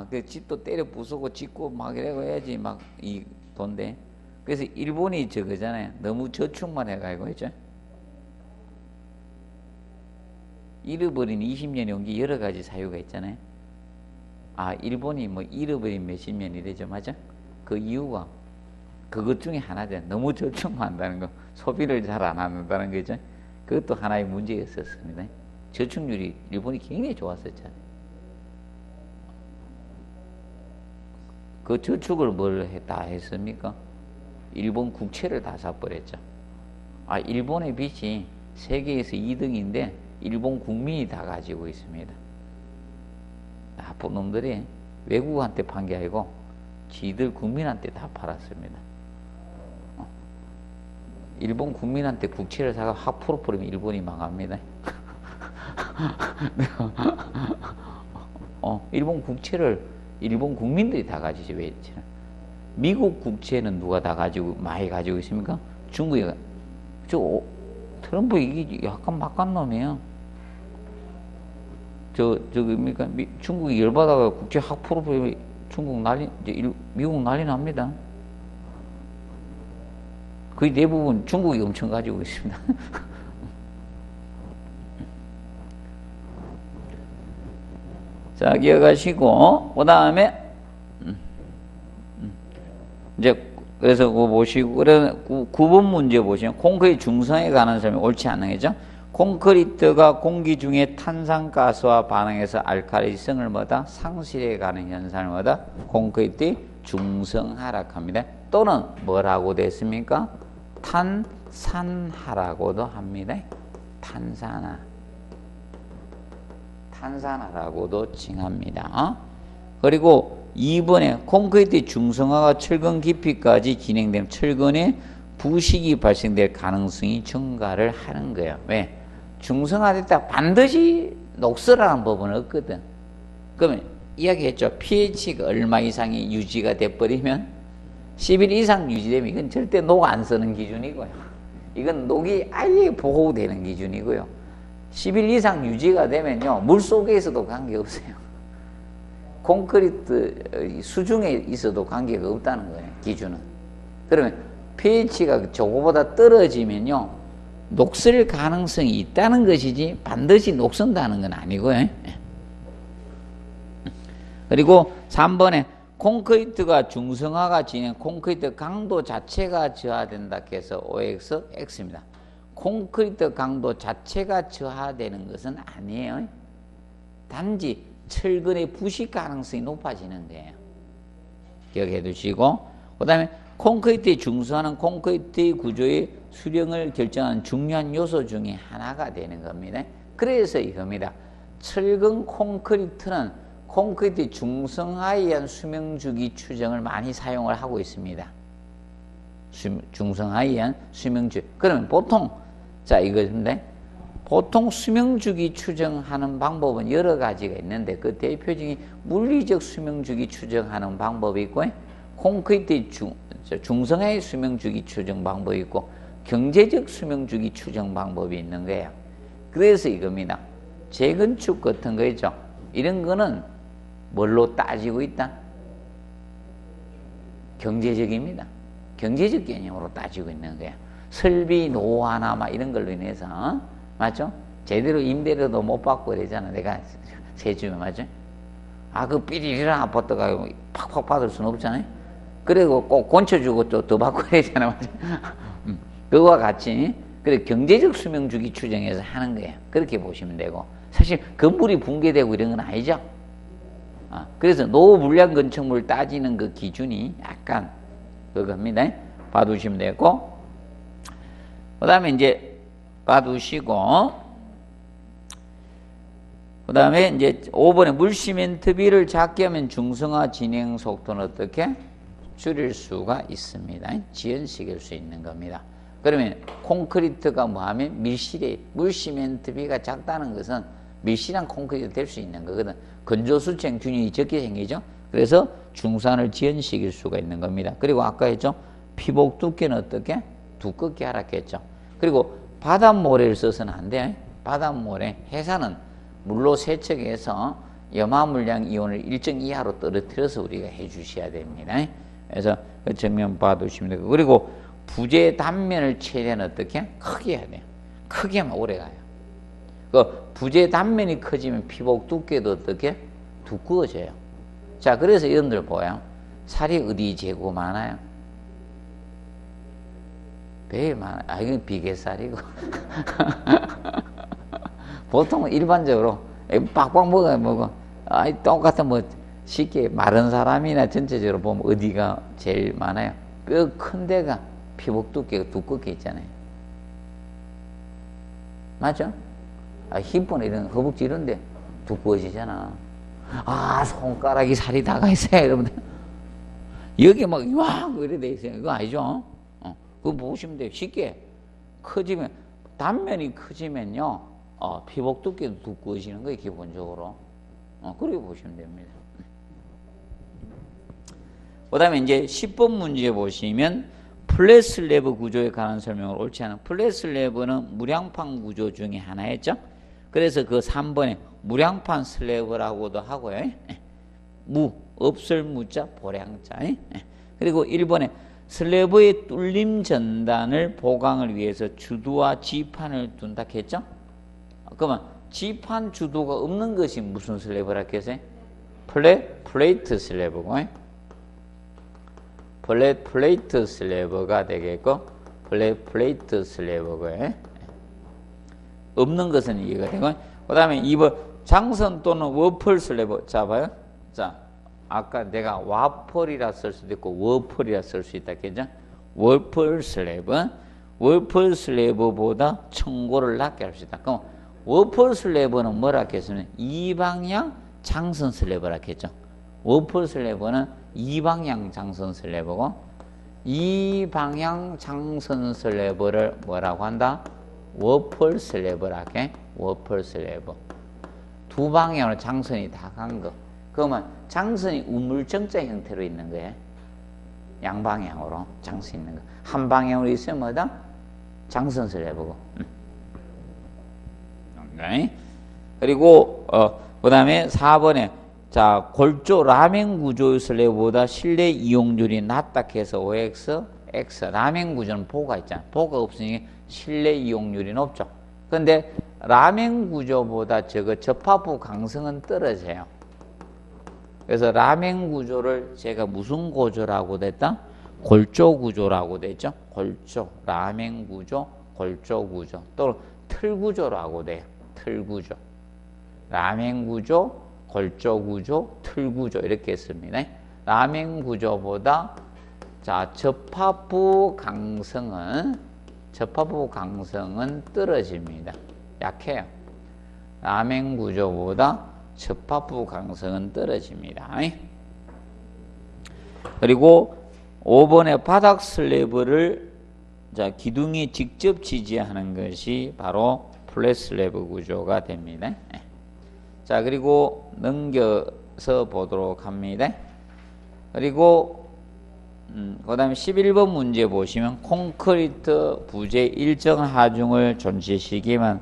그 집도 때려 부수고 짓고 막 이러고 해야지 막 이 돈데. 그래서 일본이 저거잖아요. 너무 저축만 해가지고 있죠. 잃어버린 20년이 온 게 여러 가지 사유가 있잖아요. 일본이 잃어버린 몇십 년이래죠. 맞아? 그 이유가 그것 중에 하나죠. 너무 저축만 한다는 거. 소비를 잘 안 한다는 거죠. 그것도 하나의 문제였었습니다. 저축률이 일본이 굉장히 좋았었잖아요. 그 저축을 다 했습니까? 일본 국채를 다 사버렸죠. 일본의 빚이 세계에서 2등인데 일본 국민이 다 가지고 있습니다. 나쁜 놈들이 외국한테 판 게 아니고 지들 국민한테 다 팔았습니다. 일본 국민한테 국채를 사가 확 풀어버리면 일본이 망합니다. 일본 국채를 일본 국민들이 다 가지지. 왜? 미국 국채는 누가 다 많이 가지고 있습니까? 중국이. 트럼프 이게 약간 막간 놈이에요. 뭡니까? 중국이 열받아가 국채 확 풀어버리면 미국 난리 납니다. 거의 대부분 중국이 엄청 가지고 있습니다. 자, 기억하시고, 그 다음에, 그래서 그거 보시고, 그래서 9번 문제 보시면, 콘크리트 중성에 관한 설명이 옳지 않은 거죠. 콘크리트가 공기 중에 탄산가스와 반응해서 알칼리성을 상실해 가는 현상을 콘크리트 중성하락합니다. 또는 뭐라고 됐습니까? 탄산하라고도 합니다. 탄산하라고도 칭합니다. 그리고 2번에 콘크리트 중성화가 철근 깊이까지 진행되면 철근에 부식이 발생될 가능성이 증가를 하는 거예요. 왜? 중성화됐다 반드시 녹슬라는 법은 없거든. 그러면 이야기했죠. pH가 얼마 이상이 유지가 돼버리면 11 이상 유지되면 이건 절대 녹 안 쓰는 기준이고요. 이건 녹이 아예 보호되는 기준이고요. 11 이상 유지가 되면요, 물 속에서도 관계없어요. 콘크리트 수중에 있어도 관계가 없다는 거예요, 기준은. 그러면 pH가 저거보다 떨어지면요, 녹슬 가능성이 있다는 것이지 반드시 녹슨다는 건 아니고요. 그리고 3번에 콘크리트가 중성화가 진행, 콘크리트 강도 자체가 저하된다 해서 OX, X입니다. 콘크리트 강도 자체가 저하되는 것은 아니에요. 단지 철근의 부식 가능성이 높아지는 거예요. 기억해 두시고, 그 다음에 콘크리트의 중성화는 콘크리트 구조의 수령을 결정하는 중요한 요소 중에 하나가 되는 겁니다. 그래서 이겁니다. 철근 콘크리트는 콘크리트 중성화에 의한 수명주기 추정을 많이 사용을 하고 있습니다. 중성화에 의한 수명주기. 그러면 보통, 이것인데, 보통 수명주기 추정하는 방법은 여러 가지가 있는데, 그 대표적인 물리적 수명주기 추정하는 방법이 있고, 콘크리트 중성화의 수명주기 추정 방법이 있고, 경제적 수명주기 추정 방법이 있는 거예요. 그래서 이겁니다. 재건축 같은 거 있죠. 이런 거는 뭘로 따지고 있다? 경제적입니다. 경제적 개념으로 따지고 있는 거예요. 설비 노화나 막 이런 걸로 인해서 맞죠? 제대로 임대료도 못 받고 이러잖아. 내가 세주면 맞죠? 아, 그 삐리리랑 아파트가 팍팍 받을 수는 없잖아요. 그리고 꼭 건쳐주고 또 더 받고 이러잖아. 맞죠? 그거와 같이 그래 경제적 수명주기 추정해서 하는 거예요. 그렇게 보시면 되고 사실 건물이 붕괴되고 이런 건 아니죠. 그래서 노후불량 건축물 따지는 그 기준이 약간 그겁니다. 봐두시면 되고 그 다음에 이제 봐두시고 그 다음에 이제 5번에 물시멘트비를 작게 하면 중성화 진행 속도는 어떻게 줄일 수가 있습니다. 지연시킬 수 있는 겁니다. 그러면 콘크리트가 뭐하면 밀실에 물시멘트비가 작다는 것은 밀실한 콘크리트 될 수 있는 거거든. 건조수증 균형이 적게 생기죠. 그래서 중산을 지연시킬 수가 있는 겁니다. 그리고 아까 했죠. 피복 두께는 어떻게? 두껍게 하라 했죠. 그리고 바닷모래를 써서는 안 돼요. 바닷모래 해산은 물로 세척해서 염화물량 이온을 일정 이하로 떨어뜨려서 우리가 해주셔야 됩니다. 그래서 그 정면 봐두시면 되고 그리고 부재 단면을 최대한 어떻게? 크게 해야 돼요. 크게 하면 오래 가요. 그 부재 단면이 커지면 피복 두께도 어떻게? 두꺼워져요. 자, 그래서 여러분들 보여. 살이 어디 재고 많아요? 배에 많아요. 아, 이건 비계살이고. 보통은 일반적으로 빡빡 먹어. 아, 똑같은 뭐 쉽게 마른 사람이나 전체적으로 보면 어디가 제일 많아요? 뼈 큰 데가 피복 두께가 두껍게 있잖아요. 맞죠? 아, 힙은 이런 허벅지 이런데 두꺼워지잖아. 아, 손가락이 살이 다가 있어요, 여러분들. 여기 막 이왕 이래 돼 있어요. 이거 아니죠? 그거 보시면 돼요. 쉽게 커지면 단면이 커지면요, 피복 두께도 두꺼워지는 거예요, 기본적으로. 그렇게 보시면 됩니다. 그 다음에 이제 10번 문제 보시면 플랫 슬래브 구조에 관한 설명을 옳지 않은 플랫 슬래브는 무량판 구조 중에 하나였죠. 그래서 그 3번에 무량판 슬래브라고도 하고요. 없을 무자 보량자. 그리고 1번에 슬래브의 뚫림 전단을 보강을 위해서 주두와 지판을 둔다 했죠. 그러면 지판 주도가 없는 것이 무슨 슬래브라 했어요? 플레이트 슬래브고 플레이트 슬래브가 되겠고 플레이트 슬래브고요. 없는 것은 이해가 되고 그 다음에 2번 장선 또는 워펄 슬래브. 자 봐요. 자 아까 내가 와펄이라 쓸 수도 있고 워펄이라 쓸 수 있다 했죠. 워펄 슬래브보다 청고를 낮게 합시다. 그럼 워펄 슬래브는 뭐라 했으면 이방향 장선 슬래브라 했죠. 워펄 슬래브는 이방향 장선 슬래브고 이방향 장선 슬래브를 뭐라고 한다? 워펄 슬래브라 해. 워펄 슬래브. 두 방향으로 장선이 다 간 거. 그러면 장선이 우물정자 형태로 있는 거예요. 양방향으로 장선 있는 거. 한 방향으로 있으면 뭐다? 장선 슬래브고. 그리고 그 다음에 4번에 자 골조 라멘 구조 슬래브보다 실내 이용률이 낮다 해서 OX, X. 라멘 구조는 보가 있잖아. 보가 없으니 실내 이용률이 높죠. 그런데 라멘 구조보다 저거 접합부 강성은 떨어져요. 그래서 라멘 구조를 제가 무슨 구조라고 됐다? 골조 구조라고 됐죠. 골조, 라멘 구조, 골조 구조 또는 틀 구조라고 돼요. 틀 구조. 라멘 구조, 골조 구조, 틀 구조 이렇게 했습니다. 라멘 구조보다 자 접합부 강성은 떨어집니다. 약해요. 라멘 구조보다 접합부 강성은 떨어집니다. 그리고 5번에 바닥 슬래브를 자 기둥이 직접 지지하는 것이 바로 플랫 슬래브 구조가 됩니다. 자 그리고 넘겨서 보도록 합니다. 그리고 그 다음에 11번 문제 보시면 콘크리트 부재 일정 하중을 존재시키면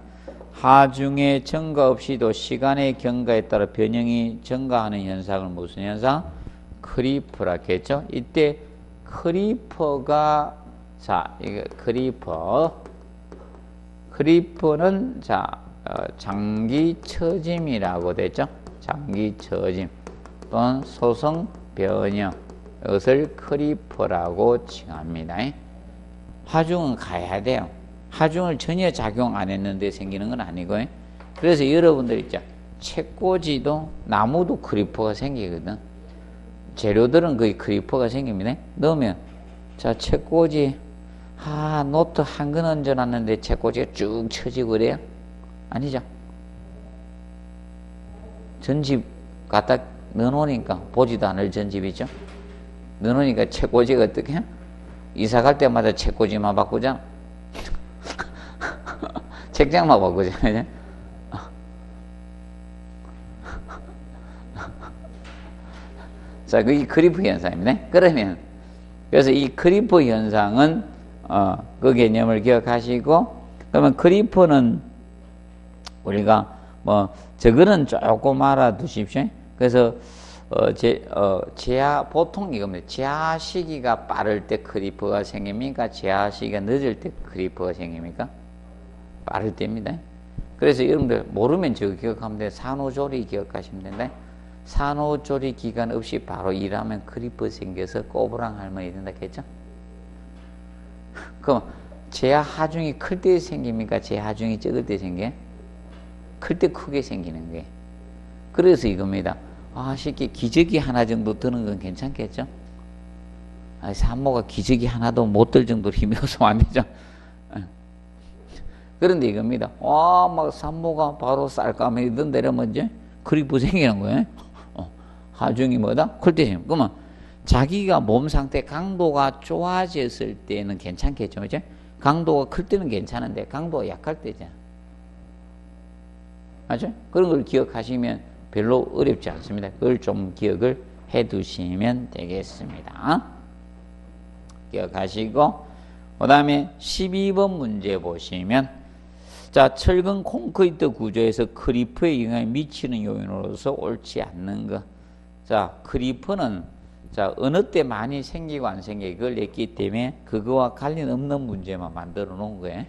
하중의 증가 없이도 시간의 경과에 따라 변형이 증가하는 현상을 무슨 현상? 크리퍼라겠죠. 이때 크리퍼가 이거 크리퍼는 장기 처짐이라고 되죠. 장기 처짐 또는 소성 변형, 이것을 크리퍼라고 칭합니다. 하중은 가야 돼요. 하중을 전혀 작용 안 했는데 생기는 건 아니고요. 그래서 여러분들 있죠. 책꽂이도 나무도 크리퍼가 생기거든. 재료들은 거의 크리퍼가 생깁니다. 넣으면 책꽂이 노트 한 근 얹어놨는데 책꽂이가 쭉 쳐지고 그래요? 아니죠. 전집 갖다 넣어놓으니까 보지도 않을 전집이죠. 넣어놓으니까 책꽂이가 어떻게 해? 이사 갈 때마다 책꽂이만 바꾸잖아. 책장만 바꾸잖아요. 이 크리퍼 현상입니다. 그래서 이 크리퍼 현상은 그 개념을 기억하시고, 그러면 크리퍼는 우리가 저거는 조금 알아두십시오. 그래서 보통 이겁니다. 제하 시기가 빠를 때 크리퍼가 생깁니까? 제하 시기가 늦을 때 크리퍼가 생깁니까? 빠를 때입니다. 그래서 여러분들 모르면 저거 기억하면 돼요. 산후조리 기억하시면 된다. 산후조리 기간 없이 바로 일하면 크리퍼 생겨서 꼬부랑 할머니 된다 했죠? 그럼 제하 하중이 클 때 생깁니까? 제하 하중이 적을 때 생겨? 클 때 크게 생기는 게. 그래서 이겁니다. 쉽게 기저귀 하나 정도 드는 건 괜찮겠죠? 산모가 기저귀 하나도 못 들 정도로 힘이 없으면 안 되죠? 그런데 이겁니다. 막 산모가 바로 쌀까매던 데라면 이제 크리퍼 생기는 거예요. 하중이 뭐다? 클 때 생겨. 그러면 자기가 몸 상태 강도가 좋아졌을 때는 괜찮겠죠? 그죠? 강도가 클 때는 괜찮은데 강도가 약할 때잖아. 맞죠? 그런 걸 기억하시면 별로 어렵지 않습니다. 그걸 좀 기억을 해 두시면 되겠습니다. 기억하시고, 그 다음에 12번 문제 보시면, 철근 콘크리트 구조에서 크리퍼에 영향을 미치는 요인으로서 옳지 않는 것. 크리퍼는 어느 때 많이 생기고 안 생기고 그걸 냈기 때문에 그거와 관련 없는 문제만 만들어 놓은 거예요.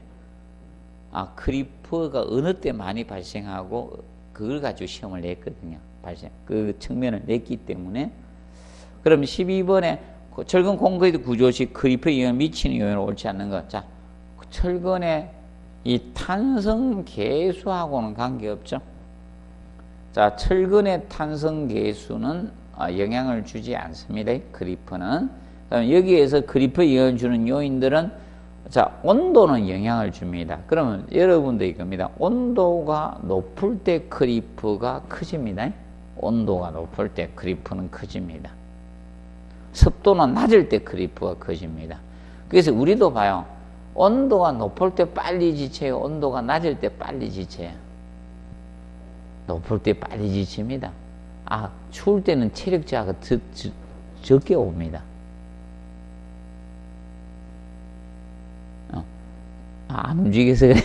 크리퍼가 어느 때 많이 발생하고 그걸 가지고 시험을 냈거든요. 그 측면을 냈기 때문에. 그럼 12번에 철근 콘크리트 구조 시 크리퍼에 영향을 미치는 요인으로 옳지 않는 것. 철근의 이 탄성 계수하고는 관계없죠. 철근의 탄성 계수는 영향을 주지 않습니다. 크리퍼는. 여기에서 크리퍼에 영향을 주는 요인들은 온도는 영향을 줍니다. 그러면 여러분도 이겁니다. 온도가 높을 때 크리퍼가 커집니다. 온도가 높을 때 크리퍼는 커집니다. 습도는 낮을 때 크리퍼가 커집니다. 그래서 우리도 봐요. 온도가 높을 때 빨리 지쳐요. 온도가 낮을 때 빨리 지쳐요. 높을 때 빨리 지칩니다. 추울 때는 체력 저하가 적게 옵니다. 안 움직여서 그래요.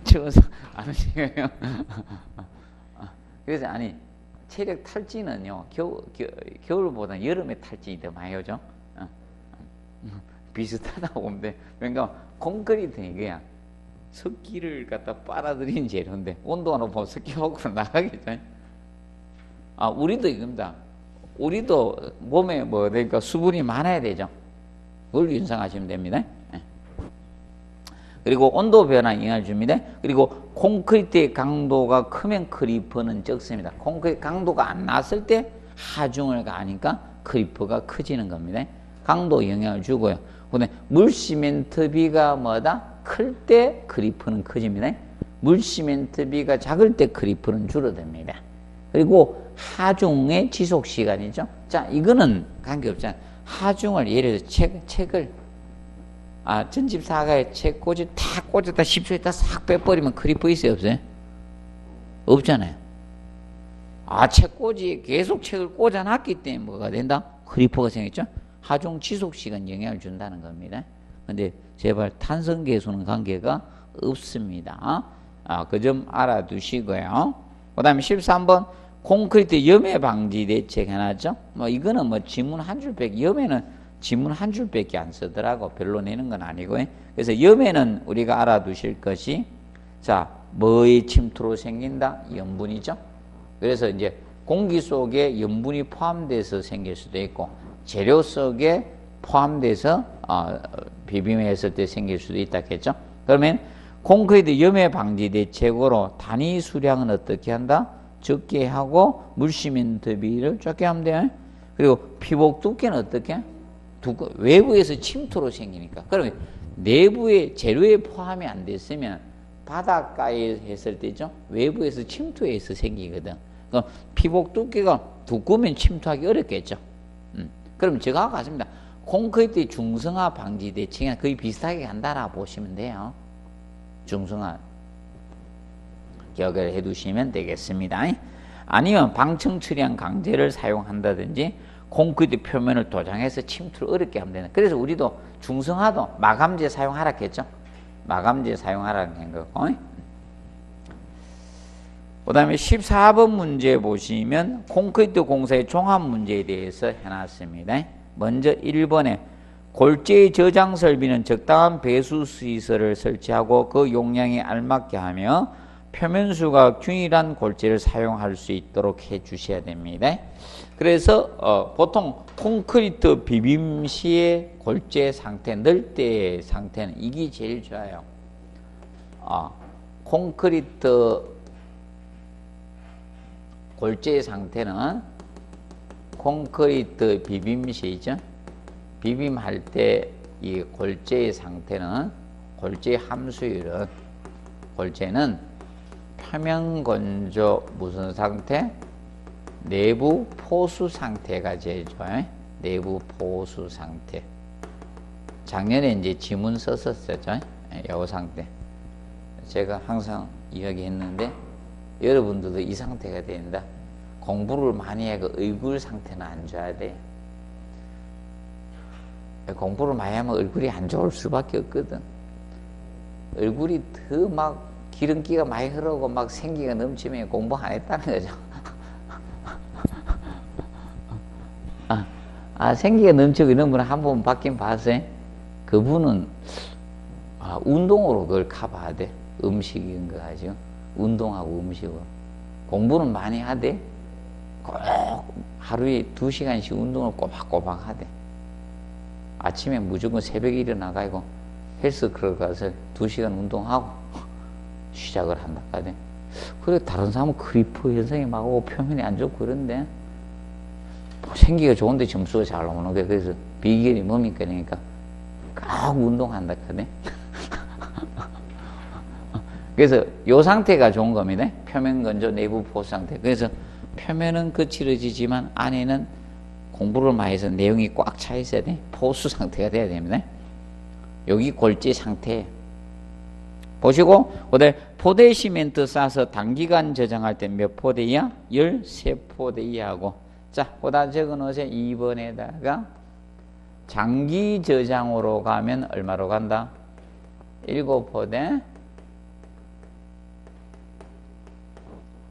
추워서 안 움직여요. 그래서 체력 탈진은요, 겨울보다 여름에 탈진이 더 많이 오죠. 비슷하다고 보면 돼. 그러니까 콘크리트는 이거야. 습기를 갖다 빨아들인 재료인데 온도가 높으면 습기 밖으로 나가겠죠. 우리도 이겁니다. 우리도 몸에 그러니까 수분이 많아야 되죠. 그걸 윤상하시면 됩니다. 그리고 온도 변화에 영향을 줍니다. 그리고 콘크리트의 강도가 크면 크리퍼는 적습니다. 콘크리트 강도가 안 났을 때 하중을 가니까 크리퍼가 커지는 겁니다. 강도 영향을 주고요. 근데 물시멘트비가 클 때 크리퍼는 커집니다. 물시멘트비가 작을 때 크리퍼는 줄어듭니다. 그리고 하중의 지속 시간이죠. 이거는 관계없잖아요. 하중을 예를 들어서 책을 전집 사가에 책 탁 꽂았다 10초 있다 싹 빼버리면 크리퍼 있어요? 없어요? 없잖아요. 책꽂이에 계속 책을 꽂아놨기 때문에 뭐가 된다? 크리퍼가 생겼죠? 하중 지속시간 영향을 준다는 겁니다. 근데 제발 탄성계수는 관계가 없습니다. 그 점 알아두시고요. 그 다음에 13번 콘크리트 염해 방지 대책 해놨죠. 뭐 이거는 뭐 지문 한 줄밖에, 염해는 지문 한 줄밖에 안 쓰더라고. 별로 내는 건 아니고요. 그래서 염해는 우리가 알아두실 것이, 자, 뭐의 침투로 생긴다? 염분이죠. 그래서 이제 공기 속에 염분이 포함돼서 생길 수도 있고, 재료 속에 포함돼서 비빔했을 때 생길 수도 있다겠죠. 그러면 콘크리트 염해 방지 대책으로 단위 수량은 어떻게 한다? 적게 하고 물시멘트 비율을 적게 하면 돼요. 그리고 피복 두께는 어떻게? 외부에서 침투로 생기니까. 그러면 내부의 재료에 포함이 안 됐으면 바닷가에 했을 때죠. 외부에서 침투해서 생기거든. 그럼 피복 두께가 두꺼우면 침투하기 어렵겠죠. 그럼 제가 같습니다. 콘크리트 중성화 방지 대책이랑 거의 비슷하게 간다라 보시면 돼요. 중성화 기억을 해두시면 되겠습니다. 아니면 방청 처리한 강제를 사용한다든지 콘크리트 표면을 도장해서 침투를 어렵게 하면 되는. 그래서 우리도 중성화도 마감재 사용하라 했죠. 마감재 사용하라는 거고. 그 다음에 14번 문제 보시면 콘크리트 공사의 종합 문제에 대해서 해놨습니다. 먼저 1번에 골재의 저장 설비는 적당한 배수 시설을 설치하고 그 용량에 알맞게 하며 표면수가 균일한 골재를 사용할 수 있도록 해 주셔야 됩니다. 그래서 보통 콘크리트 비빔 시의 골재 상태, 넣을 때의 상태는 이게 제일 좋아요. 콘크리트 골재 상태는 콘크리트 비빔 시죠. 비빔할 때 이 골재의 상태는, 골재 함수율은, 골재는 표면 건조 무슨 상태? 내부 포수 상태가 제일 좋아요. 내부 포수 상태. 작년에 이제 지문 썼었죠. 이 상태. 제가 항상 이야기했는데 여러분들도 이 상태가 된다. 공부를 많이 해가 얼굴 상태는 안 좋아야 돼. 공부를 많이 하면 얼굴이 안 좋을 수밖에 없거든. 얼굴이 더 막 기름기가 많이 흐르고 막 생기가 넘치면 공부 안 했다는 거죠. 생기가 넘치고 이런 분은 한 번 받긴 봤어요. 그분은 운동으로 그걸 커버해야 돼. 음식인 거 가지고. 운동하고 음식으로. 공부는 많이 하되 꼭 하루에 2시간씩 운동을 꼬박꼬박 하되. 아침에 무조건 새벽에 일어나가지고 헬스클럽 가서 2시간 운동하고 시작을 한다 카대. 그래 다른 사람은 크리퍼 현상이 막 오고 표면이 안 좋고 그런데 생기가 좋은데 점수가 잘 나오는 거야. 그래서 비결이 뭡니까? 그러니까 꼭 운동한다 카대. 그래서 요 상태가 좋은 겁니다. 표면 건조 내부 포수 상태. 그래서 표면은 거칠어지지만 안에는 공부를 많이 해서 내용이 꽉 차 있어야 돼. 포수 상태가 돼야 됩니다. 여기 골재 상태. 보시고, 그다음에 포대 시멘트 싸서 단기간 저장할 때 몇 포대 이하? 13포대 이하고. 자, 보다 적어 놓으세요. 2번에다가 장기 저장으로 가면 얼마로 간다? 7포대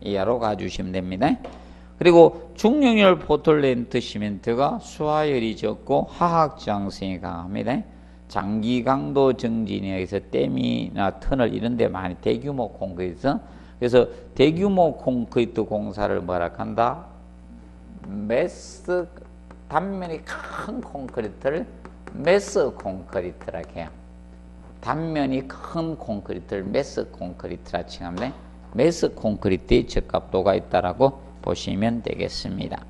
이하로 가주시면 됩니다. 그리고 중용열 포틀랜드 시멘트가 수화열이 적고 화학저항성이 강합니다. 장기 강도 정진에 의해서 댐이나 터널 이런 데 많이 대규모 콘크리트. 그래서 대규모 콘크리트 공사를 뭐라 한다? 매스, 단면이 큰 콘크리트를 매스 콘크리트라 해요. 단면이 큰 콘크리트를 매스 콘크리트라 칭합니다. 매스 콘크리트의 적합도가 있다라고 보시면 되겠습니다.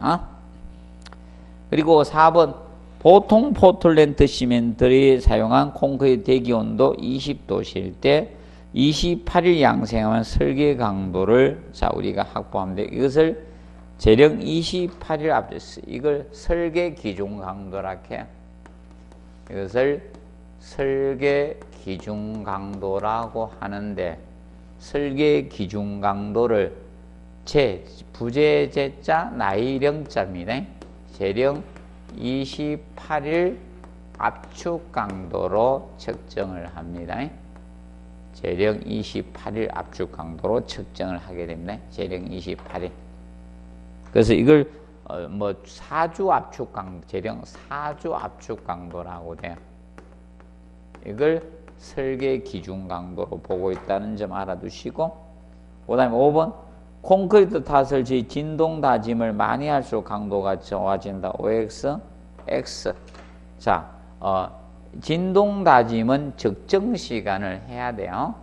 그리고 4번 보통 포틀랜드 시멘트를 사용한 콘크리트 대기온도 20도실 때 28일 양생하면 설계 강도를 자 우리가 확보하면 돼. 이것을 재령 28일 앞에서 이걸 설계 기준 강도라 해요. 이것을 설계 기준 강도라고 하는데 설계 기준 강도를 부재제자 나이령자입니다. 재령 28일 압축 강도로 측정을 합니다. 재령 28일 압축 강도로 측정을 하게 됩니다. 재령 28일. 그래서 이걸 뭐 사주 압축 강도, 재령 사주 압축 강도라고 돼요. 이걸 설계 기준 강도로 보고 있다는 점 알아두시고, 그 다음에 5번 콘크리트 탓을 지 진동 다짐을 많이 할수록 강도가 좋아진다. OX, X. 자, 진동 다짐은 적정 시간을 해야 돼요.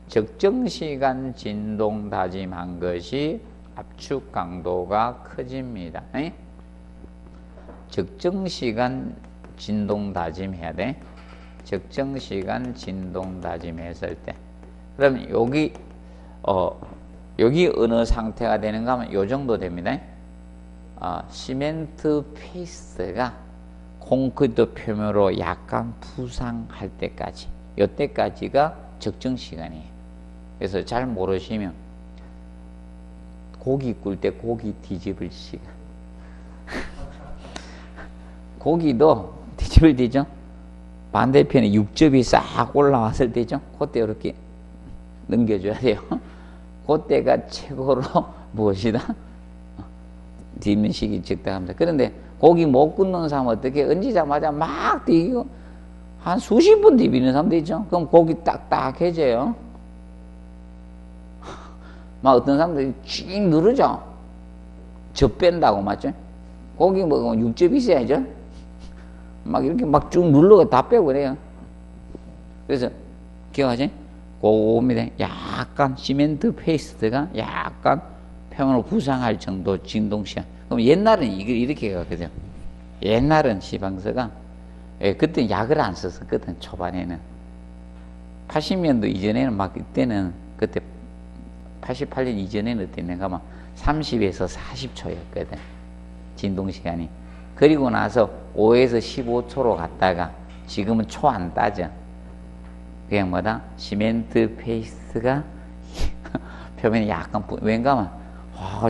적정 시간 진동 다짐한 것이 압축 강도가 커집니다. 적정 시간 진동 다짐해야 돼. 적정 시간 진동 다짐했을 때. 그러면 여기 어느 상태가 되는가 하면 요 정도 됩니다. 시멘트 페이스트가 콘크리트 표면으로 약간 부상할 때까지, 요때까지가 적정 시간이에요. 그래서 잘 모르시면 고기 꿀 때 고기 뒤집을 시간. 고기도 뒤집을 때죠. 반대편에 육즙이 싹 올라왔을 때죠. 그때 이렇게 넘겨줘야 돼요. 그때가 최고로 무엇이다? 뒤집는 시기 적당합니다. 그런데 고기 못 굽는 사람 어떻게 얹히자마자 막 뒤기고 한 수십 분 뒤비는 사람도 있죠. 그럼 고기 딱딱해져요. 막 어떤 사람들이 쭉 누르죠. 젖 뺀다고, 맞죠? 고기 먹으면 육즙이 있어야죠. 막 이렇게 막 쭉 눌러가 다 빼고 그래요. 그래서 기억하지? 그겁니다. 약간 시멘트 페이스트가 약간 표면으로 부상할 정도 진동시간. 그럼 옛날은 이렇게 갔거든요. 옛날은 시방서가, 그때 약을 안 썼었거든, 초반에는. 80년도 이전에는 막 이때는, 그때 88년 이전에는 어땠는가 하면 30에서 40초였거든, 진동시간이. 그리고 나서 5에서 15초로 갔다가 지금은 초 안 따져. 그냥 뭐다? 시멘트 페이스트가 표면이 약간, 왠가 하면,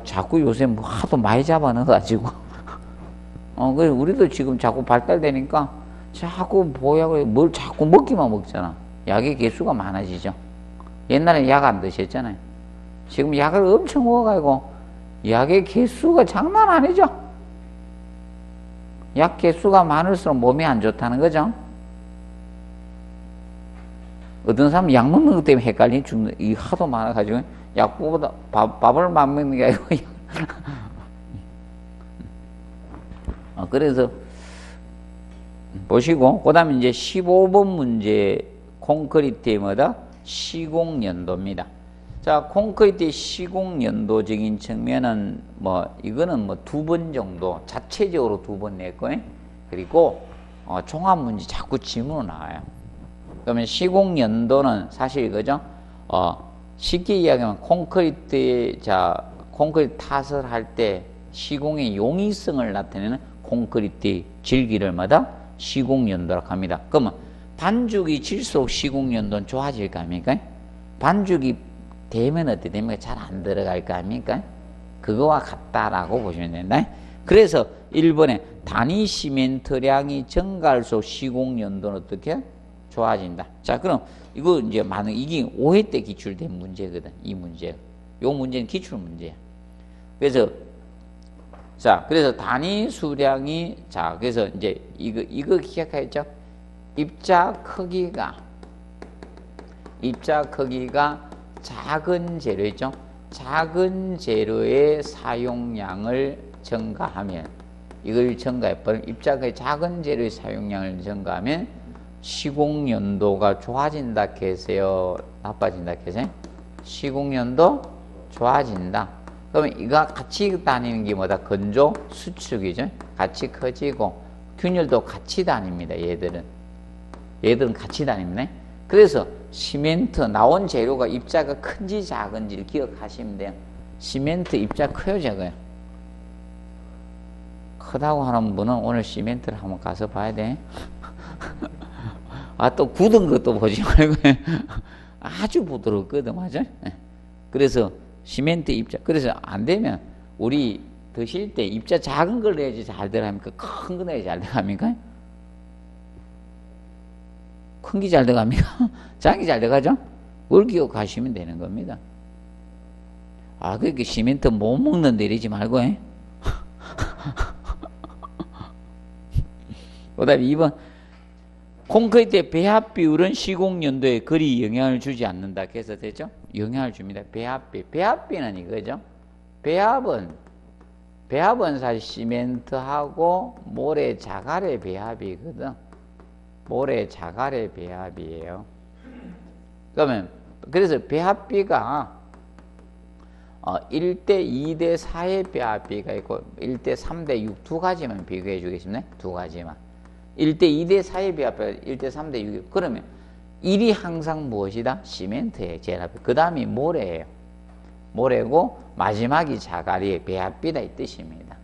자꾸 요새 뭐 하도 많이 잡아 넣어가지고. 그래서 우리도 지금 자꾸 발달되니까 자꾸 보약을 뭘 자꾸 먹기만 먹잖아. 약의 개수가 많아지죠. 옛날에 약 안 드셨잖아요. 지금 약을 엄청 먹어가지고 약의 개수가 장난 아니죠. 약 개수가 많을수록 몸이 안 좋다는 거죠. 어떤 사람은 약 먹는 것 때문에 헷갈리니 죽는, 이 하도 많아가지고 약보다 밥을 안 먹는 게 아니고. 그래서 보시고, 그 다음에 이제 15번 문제 콘크리트의 뭐다? 시공연도입니다. 자, 콘크리트의 시공연도적인 측면은 이거는 2번 정도, 자체적으로 2번 냈고, 그리고 종합 문제 자꾸 지문으로 나와요. 그러면 시공연도는 사실 이거죠. 쉽게 이야기하면 콘크리트 탓을 할 때 시공의 용이성을 나타내는 콘크리트 질기를 시공연도라고 합니다. 그러면 반죽이 질수록 시공연도는 좋아질 거 아닙니까? 반죽이 되면 어떻게 됩니까? 잘 안 들어갈 거 아닙니까? 그거와 같다라고 보시면 된다. 그래서 1번에 단위 시멘트량이 증가할수록 시공연도는 어떻게? 좋아진다. 자, 그럼 이거 이제 이게 5회 때 기출된 문제거든. 이 문제. 요 문제는 기출 문제야. 그래서 단위 수량이, 그래서 이제 이거 기억하겠죠? 입자 크기가 작은 재료죠. 작은 재료의 사용량을 증가하면, 이걸 증가해버리면, 입자의 작은 재료의 사용량을 증가하면 시공연도가 좋아진다 해서요, 나빠진다 해서요? 시공연도 좋아진다. 그러면 이거 같이 다니는 게 뭐다? 건조 수축이죠. 같이 커지고 균열도 같이 다닙니다. 얘들은 같이 다닙니다. 그래서 시멘트 나온 재료가 입자가 큰지 작은지를 기억하시면 돼요. 시멘트 입자 커요, 작아요? 크다고 하는 분은 오늘 시멘트를 한번 가서 봐야 돼. 또 굳은 것도 보지 말고 아주 부드럽거든, 맞아? 그래서 시멘트 입자, 그래서 안 되면 우리 드실 때 입자 작은 걸 내야지 잘 들어갑니까? 큰 거 내야지 잘 들어갑니까? 큰 게 잘 들어갑니까? 작은 게 잘 들어가죠? 그걸 기억하시면 되는 겁니다. 아, 그렇게 시멘트 못 먹는데 이러지 말고, 그 다음에 2번. 콘크리트의 배합 비율은 시공연도에 그리 영향을 주지 않는다. 그래서 되죠? 영향을 줍니다. 배합비. 배합비는 이거죠. 배합은 사실 시멘트하고 모래 자갈의 배합이거든. 모래 자갈의 배합이에요. 그러면, 그래서 배합비가 1대 2대 4의 배합비가 있고 1대 3대 6 두 가지만 비교해 주겠습니다. 두 가지만. 1대 2대 4의 배합비가 1대 3대 6. 그러면 1이 항상 무엇이다? 시멘트의 제합비. 그 다음이 모래예요. 모래고 마지막이 자갈이 배합비다 이 뜻입니다.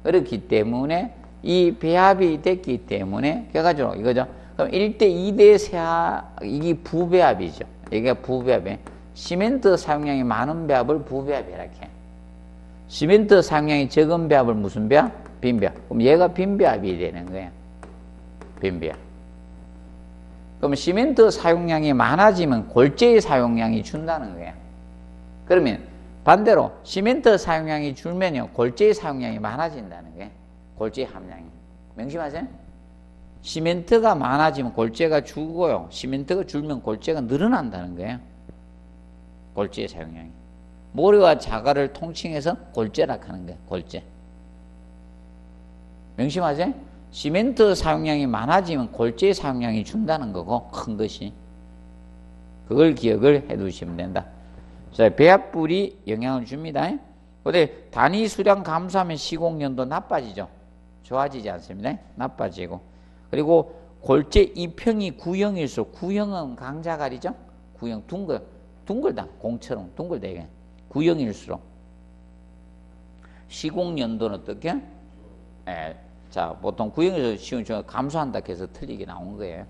그렇기 때문에 이 배합이 됐기 때문에 그래가지고 이거죠. 그럼 1대 2대 4 이게 부배합이죠. 이게 부배합이에요. 시멘트 사용량이 많은 배합을 부배합이라 해. 시멘트 사용량이 적은 배합을 무슨 배합? 빈배합. 그럼 얘가 빈배합이 되는 거예요. 빈배합. 그럼 시멘트 사용량이 많아지면 골재의 사용량이 준다는 거예요. 그러면 반대로 시멘트 사용량이 줄면요 골재의 사용량이 많아진다는 거예요. 골재 함량이. 명심하세요? 시멘트가 많아지면 골재가 줄고요. 시멘트가 줄면 골재가 늘어난다는 거예요. 골재의 사용량이. 모래와 자갈을 통칭해서 골재라 하는 거예요. 골재. 명심하세요? 시멘트 사용량이 많아지면 골재의 사용량이 준다는 거고 큰 것이. 그걸 기억을 해 두시면 된다. 자, 배합불이 영향을 줍니다. 근데 단위 수량 감소하면 시공연도 나빠지죠. 좋아지지 않습니다. 나빠지고. 그리고 골재 2평이 구형일수록, 구형은 강자갈이죠. 구형 둥글다. 공처럼 둥글대게. 구형일수록 시공연도는 어떻게? 자, 보통 구형에서 시공연도 감소한다 해서 틀리게 나온 거예요.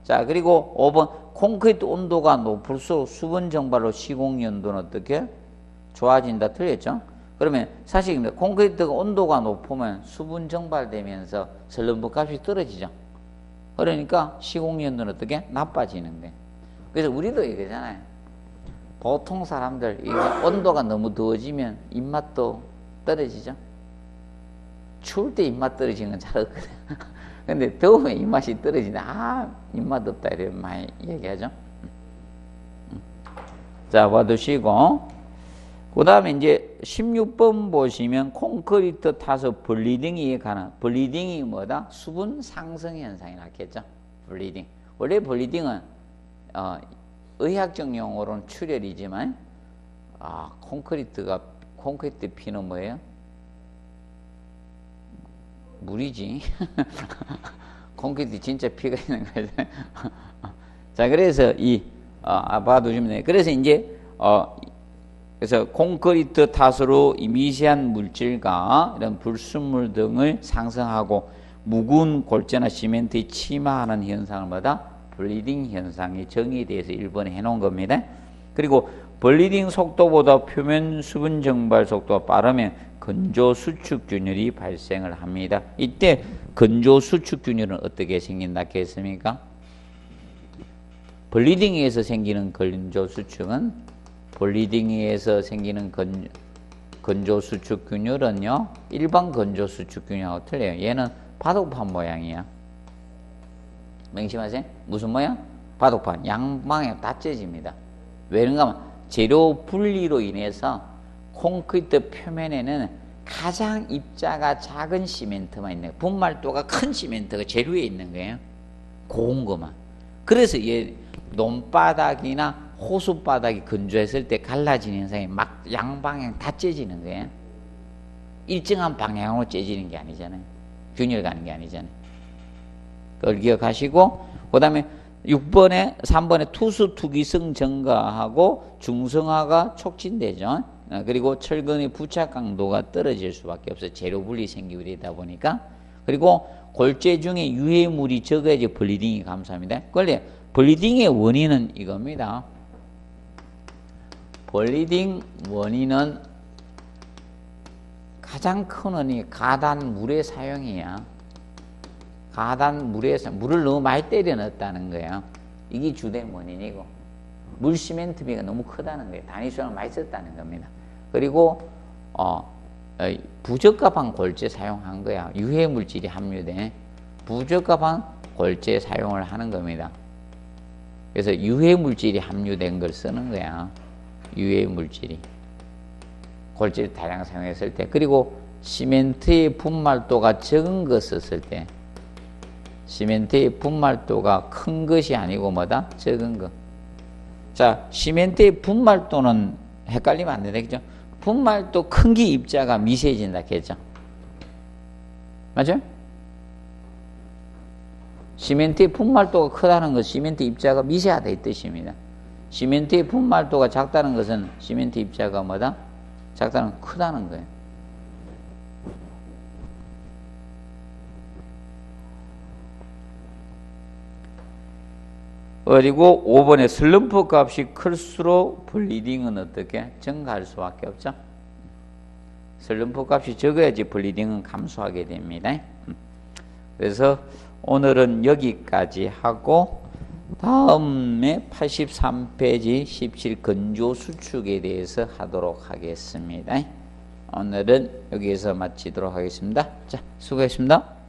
자, 그리고 5번 콘크리트 온도가 높을수록 수분 증발로 시공연도는 어떻게? 좋아진다. 틀렸죠? 그러면 사실 콘크리트가 온도가 높으면 수분 증발되면서 설렁부 값이 떨어지죠. 그러니까 시공연도는 어떻게? 나빠지는 거예요. 그래서 우리도 이거잖아요. 보통 사람들 온도가 너무 더워지면 입맛도 떨어지죠. 추울 때 입맛 떨어지는 건 잘 없거든. 근데 더우면 입맛이 떨어지네. 입맛 없다 이런 많이 얘기하죠. 자, 봐두시고 그 다음에 이제 16번 보시면 콘크리트 타서 블리딩이 가능. 블리딩이 뭐다? 수분 상승 현상이 났겠죠. 블리딩. 원래 블리딩은 의학적 용어로는 출혈이지만 콘크리트 피는 뭐예요? 물이지. 콘크리트 진짜 피가 있는 거죠. 자, 그래서 봐두시면 돼요. 그래서 이제 그래서 콘크리트 탓으로 이 미세한 물질과 이런 불순물 등을 상승하고 묵은 골재나 시멘트에 침하하는 현상을 뭐다? 블리딩 현상이 정의돼서 1번에 해놓은 겁니다. 그리고 블리딩 속도보다 표면 수분 증발 속도가 빠르면 건조 수축균열이 발생을 합니다. 이때 건조 수축균열은 어떻게 생긴다 했습니까? 블리딩에서 생기는 건조 수축은 블리딩에서 생기는 건조 수축균열은요 일반 건조 수축균열하고 틀려요. 얘는 바둑판 모양이야. 명심하세요. 무슨 모양? 바둑판. 양방에 다 찢어집니다. 왜 그런가 하면 재료 분리로 인해서 콘크리트 표면에는 가장 입자가 작은 시멘트만 있는 거예요. 분말도가 큰 시멘트가 재료에 있는 거예요. 고운 것만. 그래서 얘 논바닥이나 호수바닥이 건조했을 때 갈라지는 현상이 막 양방향 다 찢어지는 거예요. 일정한 방향으로 찢어지는 게 아니잖아요. 균열 가는 게 아니잖아요. 그걸 기억하시고 그 다음에 3번에 투수 투기성 증가하고 중성화가 촉진되죠. 그리고 철근의 부착 강도가 떨어질 수밖에 없어요. 재료 분리 생기게 되다 보니까. 그리고 골재 중에 유해물이 적어야지 블리딩이 감소합니다. 그런데 블리딩의 원인은 이겁니다. 블리딩 원인은 가장 큰 원인이 가단 물의 사용이야. 가단 물을 너무 많이 때려 넣었다는 거예요. 이게 주된 원인이고, 물 시멘트비가 너무 크다는 거예요. 단위수량을 많이 썼다는 겁니다. 그리고 부적합한 골재 사용한 거야. 유해 물질이 함유된 부적합한 골재 사용을 하는 겁니다. 그래서 유해 물질이 함유된 걸 쓰는 거야. 유해 물질이 골재를 다량 사용했을 때, 그리고 시멘트의 분말도가 적은 거 썼을 때, 시멘트의 분말도가 큰 것이 아니고 뭐다? 적은 거. 자, 시멘트의 분말도는 헷갈리면 안 된다, 그죠? 분말도 큰 게 입자가 미세해진다 했죠. 맞아요? 시멘트의 분말도가 크다는 것은 시멘트 입자가 미세하다 이 뜻입니다. 시멘트의 분말도가 작다는 것은 시멘트 입자가 뭐다? 작다는 건 크다는 거예요. 그리고 5번에 슬럼프 값이 클수록 블리딩은 어떻게? 증가할 수밖에 없죠. 슬럼프 값이 적어야지 블리딩은 감소하게 됩니다. 그래서 오늘은 여기까지 하고 다음에 83페이지 17 건조 수축에 대해서 하도록 하겠습니다. 오늘은 여기에서 마치도록 하겠습니다. 자, 수고했습니다.